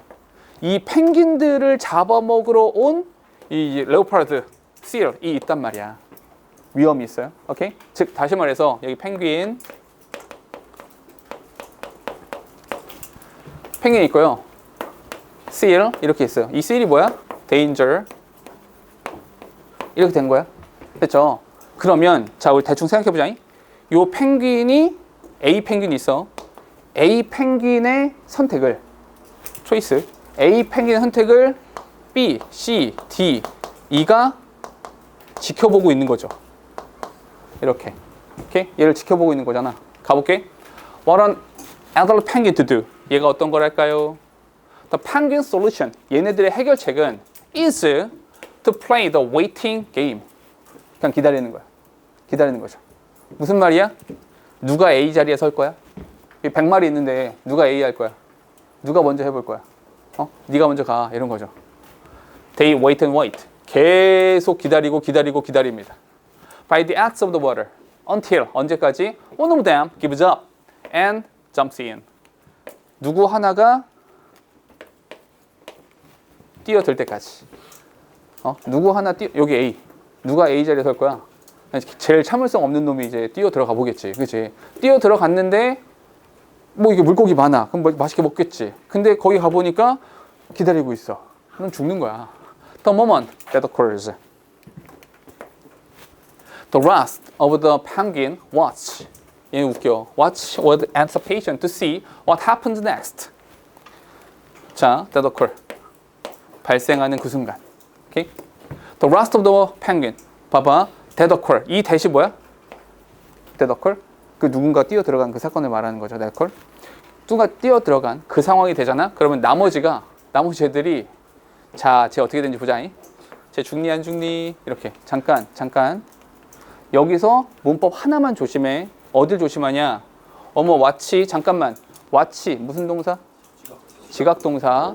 이 펭귄들을 잡아먹으러 온 이 레오파르드 seal이 있단 말이야. 위험이 있어요. 오케이? 즉 다시 말해서 여기 펭귄 있고요. seal 이렇게 있어요. 이 seal이 뭐야? danger 이렇게 된 거야. 됐죠? 그러면 자 우리 대충 생각해 보자. 요 펭귄이 A 펭귄이 있어. A 펭귄의 선택을 초이스 A 펭귄의 선택을 B, C, D, E가 지켜보고 있는 거죠. 이렇게. 오케이? 얘를 지켜보고 있는 거잖아. 가볼게. What an adult penguin to do. 얘가 어떤 걸 할까요? The penguin solution. 얘네들의 해결책은 is to play the waiting game. 그냥 기다리는 거야. 기다리는 거죠. 무슨 말이야? 누가 A 자리에 설 거야? 100마리 있는데 누가 A 할 거야? 누가 먼저 해볼 거야? 네가 먼저 가. 이런 거죠. They wait and wait. 계속 기다리고 기다리고 기다립니다. By the acts of the water. Until 언제까지? One of them gives up and jumps in. 누구 하나가 뛰어들 때까지. 누구 하나 여기 A. 누가 A 자리에 설 거야? 제일 참을성 없는 놈이 이제 뛰어 들어가 보겠지. 그치? 뛰어 들어갔는데 뭐 이게 물고기 많아. 그럼 뭐 맛있게 먹겠지. 근데 거기 가보니까 기다리고 있어. 그럼 죽는 거야. The moment that occurs. The rest of the penguin watch. 얘 웃겨. Watch with anticipation to see what happens next. 자, that occur. 발생하는 그 순간. Okay? The rest of the penguin. 봐봐. That occur. 이 대시 뭐야? That occur. 그 누군가 뛰어 들어간 그 사건을 말하는 거죠. That occur. 누군가 뛰어 들어간 그 상황이 되잖아. 그러면 나머지 애들이 자, 쟤 어떻게 되는지 보자. 쟤 죽니 안 죽니? 이렇게 잠깐. 여기서 문법 하나만 조심해. 어딜 조심하냐? 어머, 왓치 잠깐만. 왓치 무슨 동사? 지각동사.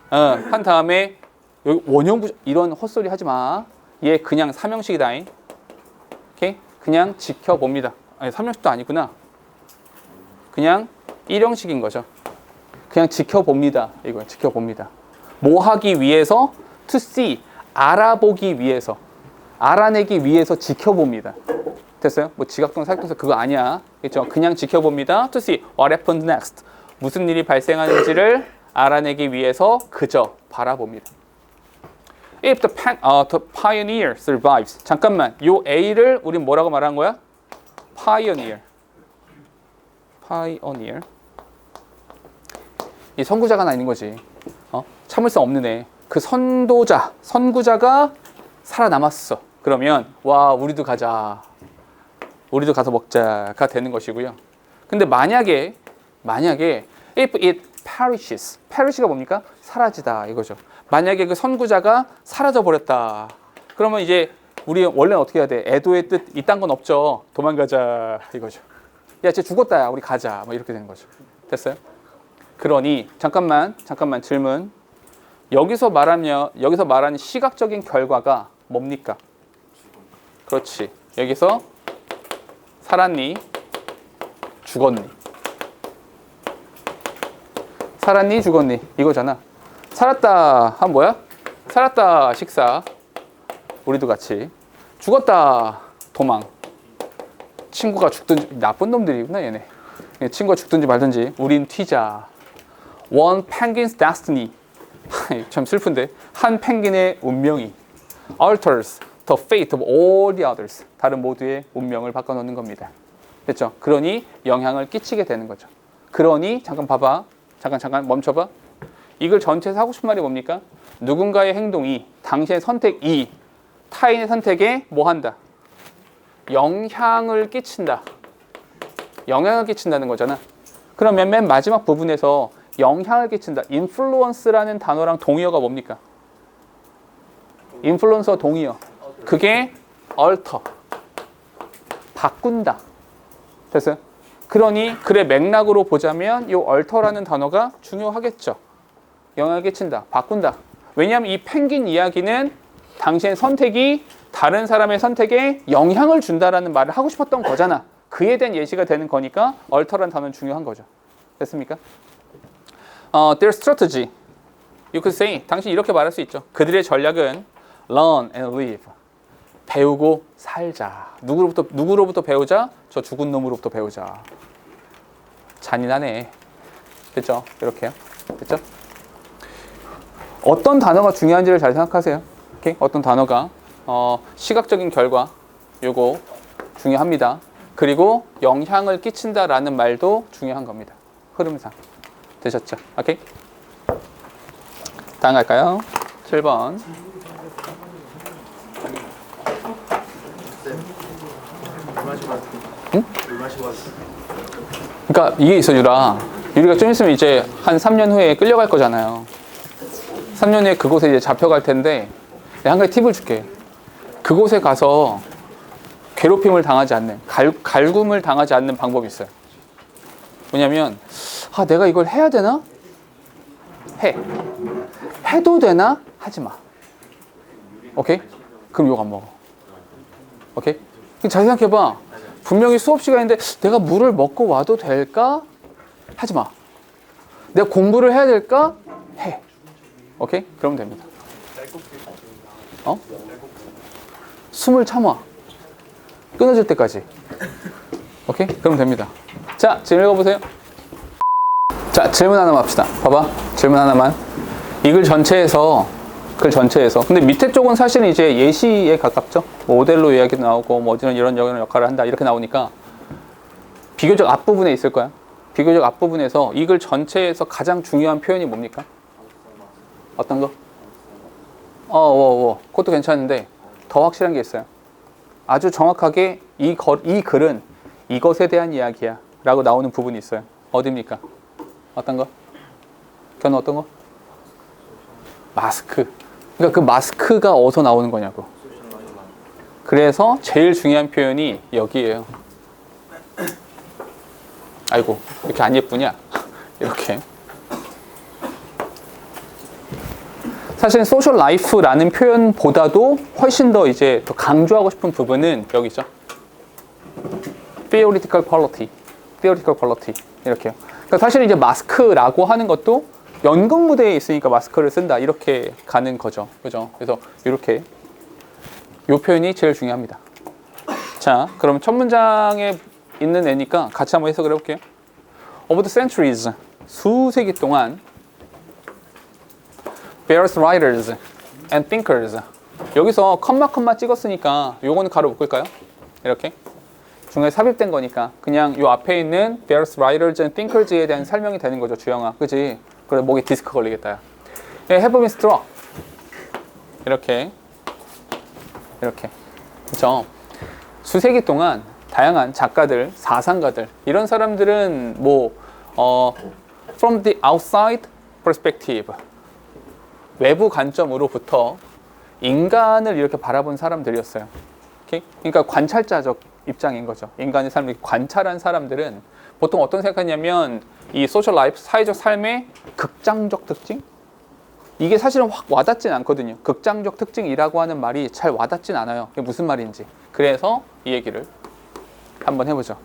한 다음에 여기 원형부 이런 헛소리 하지 마. 얘 그냥 삼형식이다. 오케이? 그냥 지켜봅니다. 아니, 삼형식도 아니구나. 그냥 일형식인 거죠. 그냥 지켜봅니다. 이거 지켜봅니다. 뭐 하기 위해서? To see. 알아보기 위해서. 알아내기 위해서 지켜봅니다. 됐어요? 뭐 지각동사, 사역동사 그거 아니야. 그렇죠? 그냥 지켜봅니다. To see what happens next. 무슨 일이 발생하는지를 알아내기 위해서 그저 바라봅니다. If the pioneer survives. 잠깐만. 요 A를 우린 뭐라고 말한 거야? Pioneer. 이 선구자가 하나 있는 거지. 참을성 없는 애. 그 선구자가 살아남았어. 그러면 와, 우리도 가자. 우리도 가서 먹자가 되는 것이고요. 근데 만약에 if it perish가 뭡니까? 사라지다 이거죠. 만약에 그 선구자가 사라져 버렸다. 그러면 이제 우리 원래는 어떻게 해야 돼? 애도의 뜻 이딴 건 없죠. 도망가자 이거죠. 야, 쟤 죽었다. 야, 우리 가자. 뭐 이렇게 되는 거죠. 됐어요? 그러니 잠깐만 질문. 여기서 말하는 시각적인 결과가 뭡니까? 그렇지. 여기서 살았니? 죽었니? 살았니? 죽었니? 이거잖아. 살았다. 한 뭐야? 살았다. 식사. 우리도 같이. 죽었다. 도망. 친구가 죽든지. 나쁜 놈들이구나 얘네. 친구가 죽든지 말든지 우린 튀자. One penguin's destiny. 참 슬픈데 한 펭귄의 운명이 alters the fate of all the others. 다른 모두의 운명을 바꿔놓는 겁니다. 됐죠? 그러니 영향을 끼치게 되는 거죠. 그러니 잠깐 봐봐. 잠깐 멈춰봐. 이걸 전체에서 하고 싶은 말이 뭡니까? 누군가의 행동이 당신의 선택이 타인의 선택에 뭐 한다? 영향을 끼친다. 영향을 끼친다는 거잖아. 그러면 맨 마지막 부분에서 영향을 끼친다. influence라는 단어랑 동의어가 뭡니까? influence와 동의어. 그게 alter. 바꾼다. 됐어요? 그러니 글의 맥락으로 보자면 이 alter라는 단어가 중요하겠죠. 영향을 끼친다. 바꾼다. 왜냐하면 이 펭귄 이야기는 당신의 선택이 다른 사람의 선택에 영향을 준다라는 말을 하고 싶었던 거잖아. 그에 대한 예시가 되는 거니까 alter라는 단어는 중요한 거죠. 됐습니까? Their strategy, you could say, 당신 이렇게 말할 수 있죠. 그들의 전략은 learn and live. 배우고 살자. 누구로부터 배우자? 저 죽은 놈으로부터 배우자. 잔인하네. 됐죠? 이렇게요. 됐죠? 어떤 단어가 중요한지를 잘 생각하세요. 오케이? 어떤 단어가 시각적인 결과 요거 중요합니다. 그리고 영향을 끼친다라는 말도 중요한 겁니다. 흐름상. 되셨죠? 오케이? 다음 갈까요? 7번. 응? 그러니까 이게 있어, 유라. 유리가 좀 있으면 이제 한 3년 후에 끌려갈 거잖아요. 3년 후에 그곳에 이제 잡혀갈 텐데 내가 한 가지 팁을 줄게. 그곳에 가서 괴롭힘을 당하지 않는, 갈굼을 당하지 않는 방법이 있어요. 뭐냐면, 아, 내가 이걸 해야 되나? 해도 되나? 하지 마. 오케이? 그럼 욕 안 먹어. 오케이? 잘 생각해봐. 분명히 수업 시간인데 내가 물을 먹고 와도 될까? 하지 마. 내가 공부를 해야 될까? 해. 오케이? 그러면 됩니다. 숨을 참아. 끊어질 때까지. 오케이? 그럼 됩니다. 자, 지금 읽어보세요. 자, 질문 하나만 합시다. 봐봐. 질문 하나만. 이 글 전체에서, 근데 밑에 쪽은 사실은 이제 예시에 가깝죠. 뭐 오델로 이야기도 나오고, 뭐 어디는 이런 역할을 한다. 이렇게 나오니까 비교적 앞부분에 있을 거야. 비교적 앞부분에서 이 글 전체에서 가장 중요한 표현이 뭡니까? 어떤 거? 그것도 괜찮은데 더 확실한 게 있어요. 아주 정확하게 이 글은 이것에 대한 이야기야 라고 나오는 부분이 있어요. 어디입니까? 어떤 거? 걔는 어떤 거? 마스크. 그러니까 그 마스크가 어디서 나오는 거냐고. 그래서 제일 중요한 표현이 여기예요. 아이고, 이렇게 안 예쁘냐? 이렇게. 사실 소셜 라이프라는 표현보다도 훨씬 더 이제 더 강조하고 싶은 부분은 여기죠. theoretical quality. 이렇게요. 그러니까 사실 이제 마스크라고 하는 것도 연극 무대에 있으니까 마스크를 쓴다. 이렇게 가는 거죠. 그죠? 그래서 이렇게 이 표현이 제일 중요합니다. 자, 그럼 첫 문장에 있는 애니까 같이 한번 해석을 해볼게요. Over the centuries, 수세기 동안 various writers and thinkers. 여기서 컴마 찍었으니까 요거는 가로 묶을까요? 이렇게 중간에 삽입된 거니까 그냥 요 앞에 있는 various writers and thinkers에 대한 설명이 되는 거죠. 주영아, 그지? 그래, 목에 디스크 걸리겠다. 야. Have been struck. 이렇게 그렇죠. 수세기 동안 다양한 작가들, 사상가들 이런 사람들은 뭐 from the outside perspective, 외부 관점으로부터 인간을 이렇게 바라본 사람들이었어요. 오케이? 그러니까 관찰자적 입장인 거죠. 인간의 삶을 관찰한 사람들은 보통 어떤 생각하냐면 이 소셜 라이프, 사회적 삶의 극장적 특징? 이게 사실은 확 와닿진 않거든요. 극장적 특징이라고 하는 말이 잘 와닿진 않아요. 그게 무슨 말인지. 그래서 이 얘기를 한번 해보죠.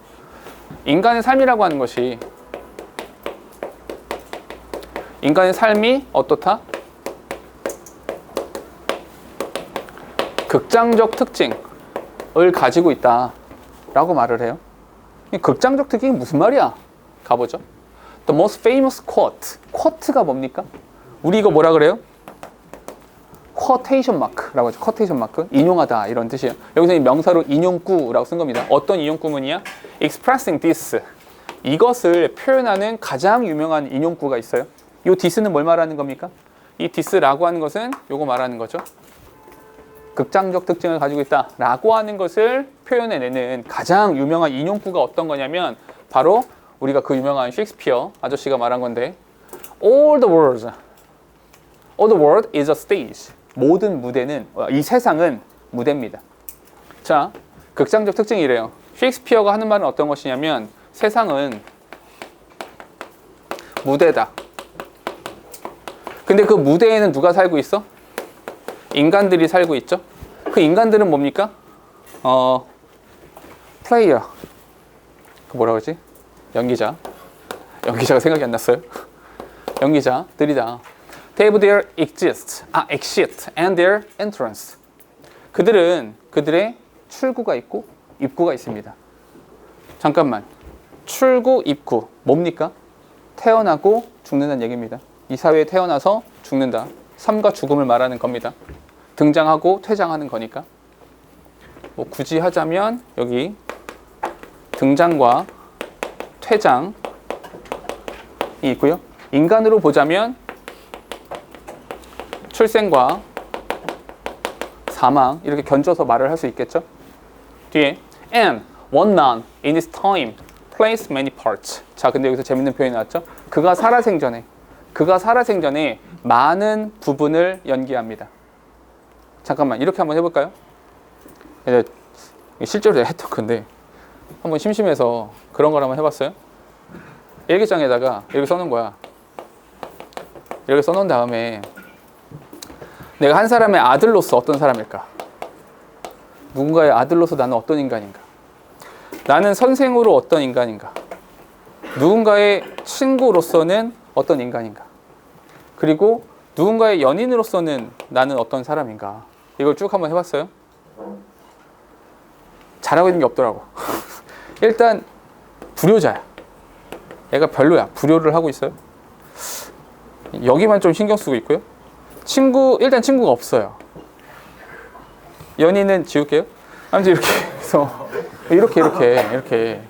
인간의 삶이라고 하는 것이, 인간의 삶이 어떻다? 극장적 특징을 가지고 있다 라고 말을 해요. 극장적 특징이 무슨 말이야? 가보죠. The most famous quote. quote가 뭡니까? 우리 이거 뭐라 그래요? quotation mark라고 하죠. quotation mark. 인용하다 이런 뜻이에요. 여기서 이 명사로 인용구라고 쓴 겁니다. 어떤 인용구문이야? expressing this. 이것을 표현하는 가장 유명한 인용구가 있어요. 이 this는 뭘 말하는 겁니까? 이 this라고 하는 것은 요거 말하는 거죠. 극장적 특징을 가지고 있다 라고 하는 것을 표현해내는 가장 유명한 인용구가 어떤 거냐면 바로 우리가 그 유명한 셰익스피어 아저씨가 말한 건데 All the world is a stage. 모든 무대는, 이 세상은 무대입니다. 자, 극장적 특징이 이래요. 셰익스피어가 하는 말은 어떤 것이냐면 세상은 무대다. 근데 그 무대에는 누가 살고 있어? 인간들이 살고 있죠. 그 인간들은 뭡니까? 플레이어. 그 뭐라 그러지? 연기자가 생각이 안 났어요. 연기자들이다. They have their exit and their entrance. 그들의 출구가 있고 입구가 있습니다. 잠깐만. 출구, 입구 뭡니까? 태어나고 죽는다는 얘기입니다. 이 사회에 태어나서 죽는다. 삶과 죽음을 말하는 겁니다. 등장하고 퇴장하는 거니까. 뭐 굳이 하자면 여기 등장과 퇴장 있고요. 인간으로 보자면 출생과 사망 이렇게 견줘서 말을 할 수 있겠죠. 뒤에 and one man in his time plays many parts. 자, 근데 여기서 재밌는 표현이 나왔죠. 그가 살아생전에 많은 부분을 연기합니다. 잠깐만 이렇게 한번 해볼까요? 실제로 내가 했던 건데 한번 심심해서 그런 걸 한번 해봤어요. 일기장에다가 이렇게 써놓은 거야. 이렇게 써놓은 다음에 내가 한 사람의 아들로서 어떤 사람일까? 누군가의 아들로서 나는 어떤 인간인가? 나는 선생으로 어떤 인간인가? 누군가의 친구로서는 어떤 인간인가? 그리고 누군가의 연인으로서는 나는 어떤 사람인가? 이걸 쭉 한번 해봤어요. 잘하고 있는 게 없더라고. 일단 불효자야. 얘가 별로야. 불효를 하고 있어요. 여기만 좀 신경 쓰고 있고요. 일단 친구가 없어요. 연인은 지울게요. 아무튼 이렇게 해서 이렇게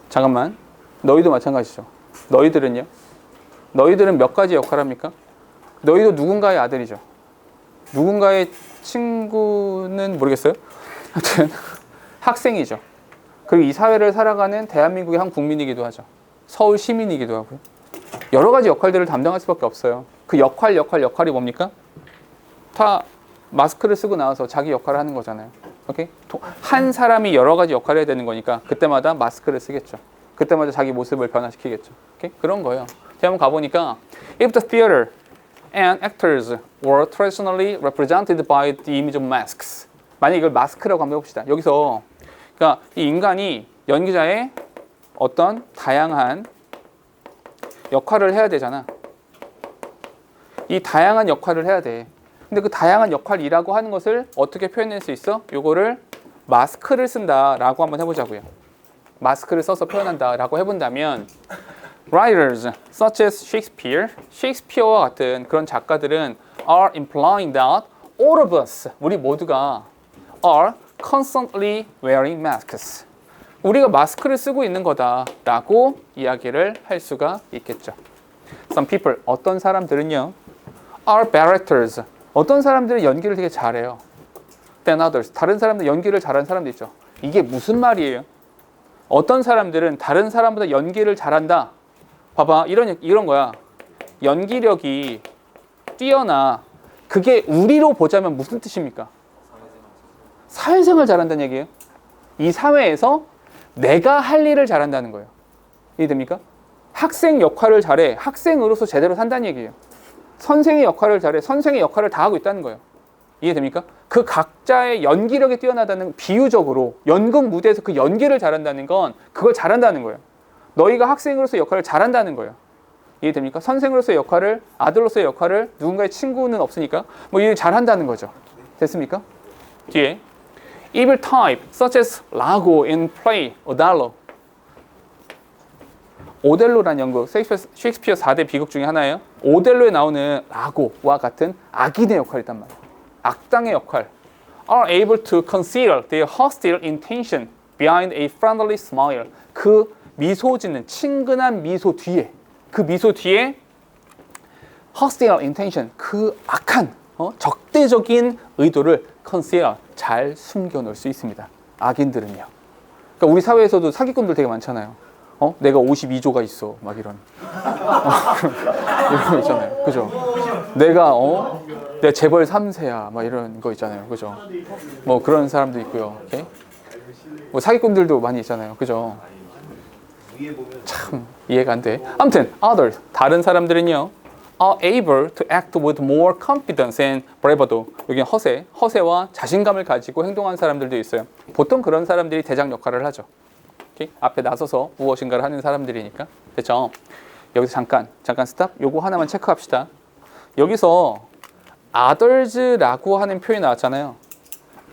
잠깐만. 너희도 마찬가지죠. 너희들은요? 너희들은 몇 가지 역할을 합니까? 너희도 누군가의 아들이죠. 누군가의 친구는 모르겠어요. 하여튼 학생이죠. 그리고 이 사회를 살아가는 대한민국의 한 국민이기도 하죠. 서울 시민이기도 하고요. 여러 가지 역할들을 담당할 수밖에 없어요. 그 역할이 뭡니까? 다 마스크를 쓰고 나와서 자기 역할을 하는 거잖아요. 오케이? 한 사람이 여러 가지 역할을 해야 되는 거니까 그때마다 마스크를 쓰겠죠. 그때마다 자기 모습을 변화시키겠죠. 오케이? 그런 거예요. 제가 한번 가보니까 If the theater and actors were traditionally represented by the image of masks. 만약 이걸 마스크라고 한번 해봅시다. 여기서 그러니까 이 인간이 연기자의 어떤 다양한 역할을 해야 되잖아. 이 다양한 역할을 해야 돼. 근데 그 다양한 역할이라고 하는 것을 어떻게 표현할 수 있어? 요거를 마스크를 쓴다라고 한번 해보자고요. 마스크를 써서 표현한다라고 해본다면 Writers such as 셰익스피어와 같은 그런 작가들은 are implying that all of us, 우리 모두가 are constantly wearing masks. 우리가 마스크를 쓰고 있는 거다라고 이야기를 할 수가 있겠죠. Some people, 어떤 사람들은요, are better actors. 어떤 사람들은 연기를 되게 잘해요. Than others. 다른 사람들 연기를 잘하는 사람도 있죠. 이게 무슨 말이에요? 어떤 사람들은 다른 사람보다 연기를 잘한다. 봐봐, 이런 거야. 연기력이 뛰어나. 그게 우리로 보자면 무슨 뜻입니까? 사회생활 잘한다는 얘기예요. 이 사회에서 내가 할 일을 잘한다는 거예요. 이해됩니까? 학생 역할을 잘해. 학생으로서 제대로 산다는 얘기예요. 선생의 역할을 잘해. 선생의 역할을 다 하고 있다는 거예요. 이해됩니까? 그 각자의 연기력이 뛰어나다는, 비유적으로 연극 무대에서 그 연기를 잘한다는 건 그걸 잘한다는 거예요. 너희가 학생으로서 역할을 잘한다는 거예요. 이해됩니까? 선생으로서의 역할을, 아들로서의 역할을, 누군가의 친구는 없으니까 뭐 일 잘한다는 거죠. 됐습니까? 뒤에 evil type such as Iago in play Othello. 오델로라는 연극, 셰익스피어 4대 비극 중에 하나예요. 오델로에 나오는 라고와 같은 악인의 역할이 있단 말이에요. 악당의 역할. are able to conceal their hostile intention behind a friendly smile. 그 미소 짓는 친근한 미소 뒤에, 그 미소 뒤에 hostile intention, 그 악한 적대적인 의도를 conceal, 잘 숨겨놓을 수 있습니다. 악인들은요. 그러니까 우리 사회에서도 사기꾼들 되게 많잖아요. 내가 52조가 있어, 막 이런 거 있잖아요. 그죠? 내가 재벌 3세야, 막 이런 거 있잖아요. 그죠? 뭐 그런 사람도 있고요. 오케이? 뭐 사기꾼들도 많이 있잖아요. 그죠? 참 이해가 안 돼. 아무튼 others, 다른 사람들은요, are able to act with more confidence and bravado. 여기 허세와 자신감을 가지고 행동하는 사람들도 있어요. 보통 그런 사람들이 대장 역할을 하죠. 오케이? 앞에 나서서 무엇인가를 하는 사람들이니까. 됐죠? 여기서 잠깐 스탑. 요거 하나만 체크합시다. 여기서 others라고 하는 표현이 나왔잖아요.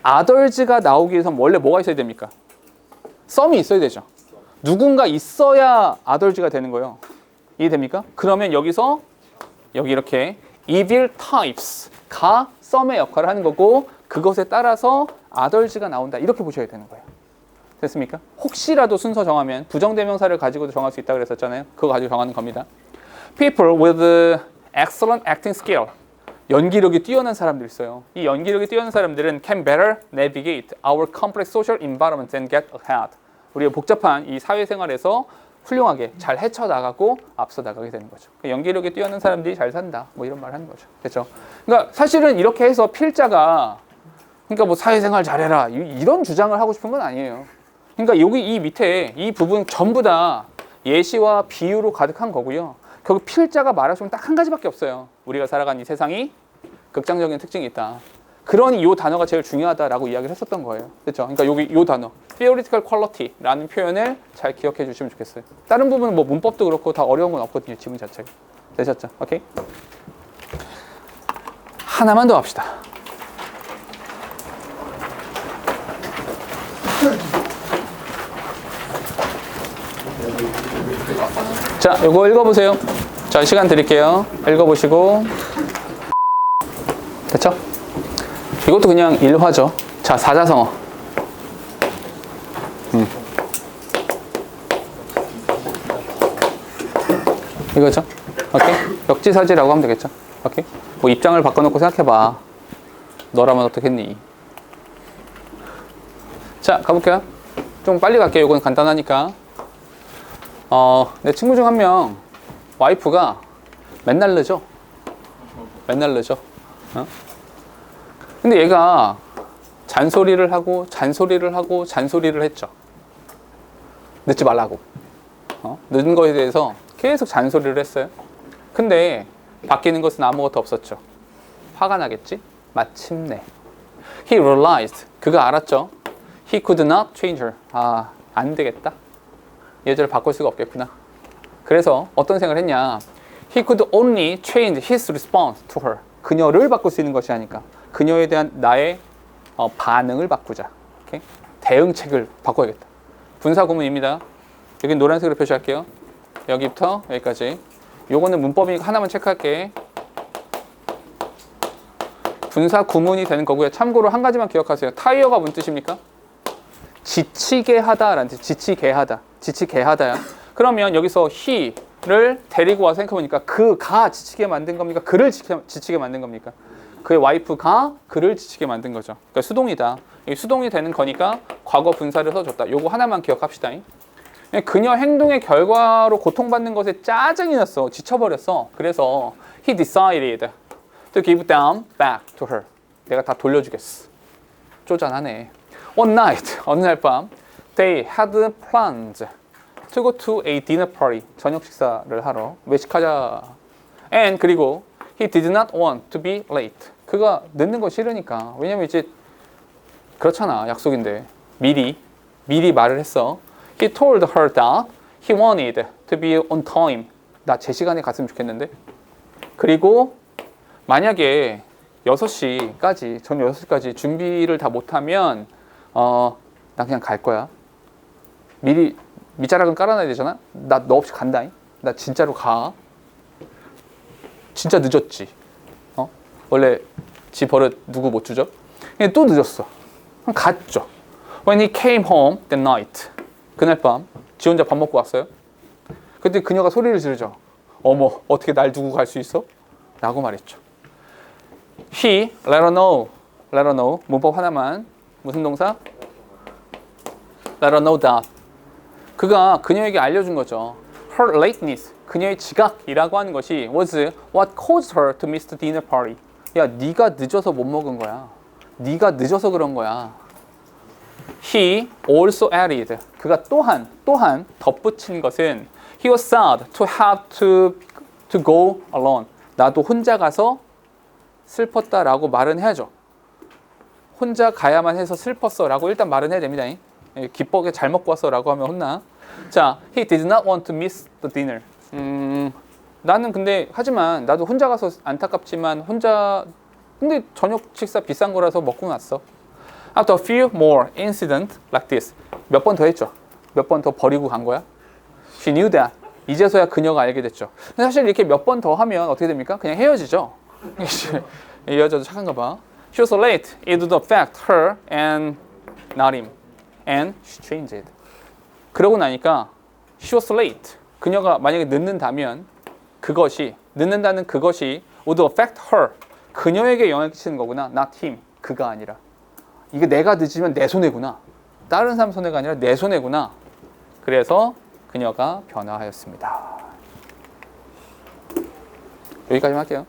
others가 나오기 위해서 원래 뭐가 있어야 됩니까? 썸이 있어야 되죠. 누군가 있어야 others가 되는 거예요. 이해됩니까? 그러면 여기서 여기 이렇게 evil types가 썸의 역할을 하는 거고, 그것에 따라서 others가 나온다. 이렇게 보셔야 되는 거예요. 됐습니까? 혹시라도 순서 정하면 부정대명사를 가지고도 정할 수 있다고 그랬었잖아요. 그거 가지고 정하는 겁니다. People with excellent acting skill. 연기력이 뛰어난 사람들 있어요. 이 연기력이 뛰어난 사람들은 can better navigate our complex social environment and get ahead. 우리가 복잡한 이 사회생활에서 훌륭하게 잘 헤쳐나가고 앞서 나가게 되는 거죠. 연기력이 뛰어난 사람들이 잘 산다. 뭐 이런 말 하는 거죠. 그렇죠? 그러니까 사실은 이렇게 해서 필자가 그러니까 뭐 사회생활 잘해라 이런 주장을 하고 싶은 건 아니에요. 그러니까 여기 이 밑에 이 부분 전부 다 예시와 비유로 가득한 거고요. 결국 필자가 말하시면 딱 한 가지밖에 없어요. 우리가 살아가는 이 세상이 극장적인 특징이 있다. 그러니 이 단어가 제일 중요하다라고 이야기를 했었던 거예요. 그렇죠? 그러니까 여기 이 단어 theoretical quality라는 표현을 잘 기억해 주시면 좋겠어요. 다른 부분은 뭐 문법도 그렇고 다 어려운 건 없거든요. 지문 자체가. 되셨죠? 오케이? 하나만 더 합시다. 자, 요거 읽어보세요. 자, 시간 드릴게요. 읽어보시고. 됐죠? 이것도 그냥 일화죠. 자, 사자성어. 이거죠? 오케이? 역지사지라고 하면 되겠죠? 오케이? 뭐 입장을 바꿔놓고 생각해봐. 너라면 어떻겠니? 자, 가볼게요. 좀 빨리 갈게요. 이건 간단하니까. 내 친구 중 한 명 와이프가 맨날 늦어. 맨날 늦어. 근데 얘가 잔소리를 하고 잔소리를 하고 잔소리를 했죠. 늦지 말라고. 늦은 거에 대해서 계속 잔소리를 했어요. 근데 바뀌는 것은 아무것도 없었죠. 화가 나겠지? 마침내 He realized, 그가 알았죠. He could not change her. 아, 안 되겠다. 여자를 바꿀 수가 없겠구나. 그래서 어떤 생각을 했냐. He could only change his response to her. 그녀를 바꿀 수 있는 것이 아니까 그녀에 대한 나의 반응을 바꾸자. 오케이? 대응책을 바꿔야겠다. 분사 구문입니다. 여기 노란색으로 표시할게요. 여기부터 여기까지. 요거는 문법이니까 하나만 체크할게. 분사 구문이 되는 거고요. 참고로 한 가지만 기억하세요. 타이어가 무슨 뜻입니까? 지치게 하다라는 뜻. 지치게 하다. 지치게 하다야. 그러면 여기서 he를 데리고 와서 생각해보니까 그가 지치게 만든 겁니까? 그를 지치게 만든 겁니까? 그의 와이프가 그를 지치게 만든 거죠. 그러니까 수동이다. 수동이 되는 거니까 과거 분사를 써줬다. 요거 하나만 기억합시다. 그녀 행동의 결과로 고통받는 것에 짜증이 났어. 지쳐버렸어. 그래서 he decided to give them back to her. 내가 다 돌려주겠어. 쪼잔하네. One night, 어느 날 밤 they had plans to go to a dinner party. 저녁 식사를 하러 외식하자. And 그리고 he did not want to be late. 그가 늦는 거 싫으니까. 왜냐면 이제 그렇잖아. 약속인데. 미리 말을 했어. He told her that he wanted to be on time. 나 제 시간에 갔으면 좋겠는데. 그리고 만약에 6시까지, 전 6시까지 준비를 다 못하면 나 그냥 갈 거야. 미리 밑자락은 깔아놔야 되잖아. 나 너 없이 간다잉. 나 진짜로 가. 진짜 늦었지. 원래 지 버릇 누구 못 주죠? 근데 또 늦었어. 그럼 갔죠. When he came home that night. 그날 밤 지 혼자 밥 먹고 왔어요. 그때 그녀가 소리를 지르죠. 어머, 어떻게 날 두고 갈 수 있어? 라고 말했죠. He let her know. let her know. 문법 하나만. 무슨 동사? let her know that. 그가 그녀에게 알려준 거죠. Her lateness. 그녀의 지각이라고 하는 것이 was what caused her to miss the dinner party. 야, 네가 늦어서 못 먹은 거야. 네가 늦어서 그런 거야. He also added. 그가 또한 덧붙인 것은 he was sad to have to go alone. 나도 혼자 가서 슬펐다라고 말은 해야죠. 혼자 가야만 해서 슬펐어라고 일단 말은 해야 됩니다. 기뻐게 잘 먹고 왔어라고 하면 혼나. 자, he did not want to miss the dinner. 나는 근데 하지만 나도 혼자 가서 안타깝지만 근데 저녁 식사 비싼 거라서 먹고 났어. After a few more incidents like this. 몇 번 더 했죠. 몇 번 더 버리고 간 거야. She knew that. 이제서야 그녀가 알게 됐죠. 근데 사실 이렇게 몇 번 더 하면 어떻게 됩니까? 그냥 헤어지죠. 이 여자도 착한가 봐. She was late. It would affect her and not him. and she changed. 그러고 나니까 she was late. 그녀가 만약에 늦는다는 그것이 would affect her. 그녀에게 영향을 끼치는 거구나. not him. 그가 아니라. 이게 내가 늦으면 내 손해구나. 다른 사람 손해가 아니라 내 손해구나. 그래서 그녀가 변화하였습니다. 여기까지만 할게요.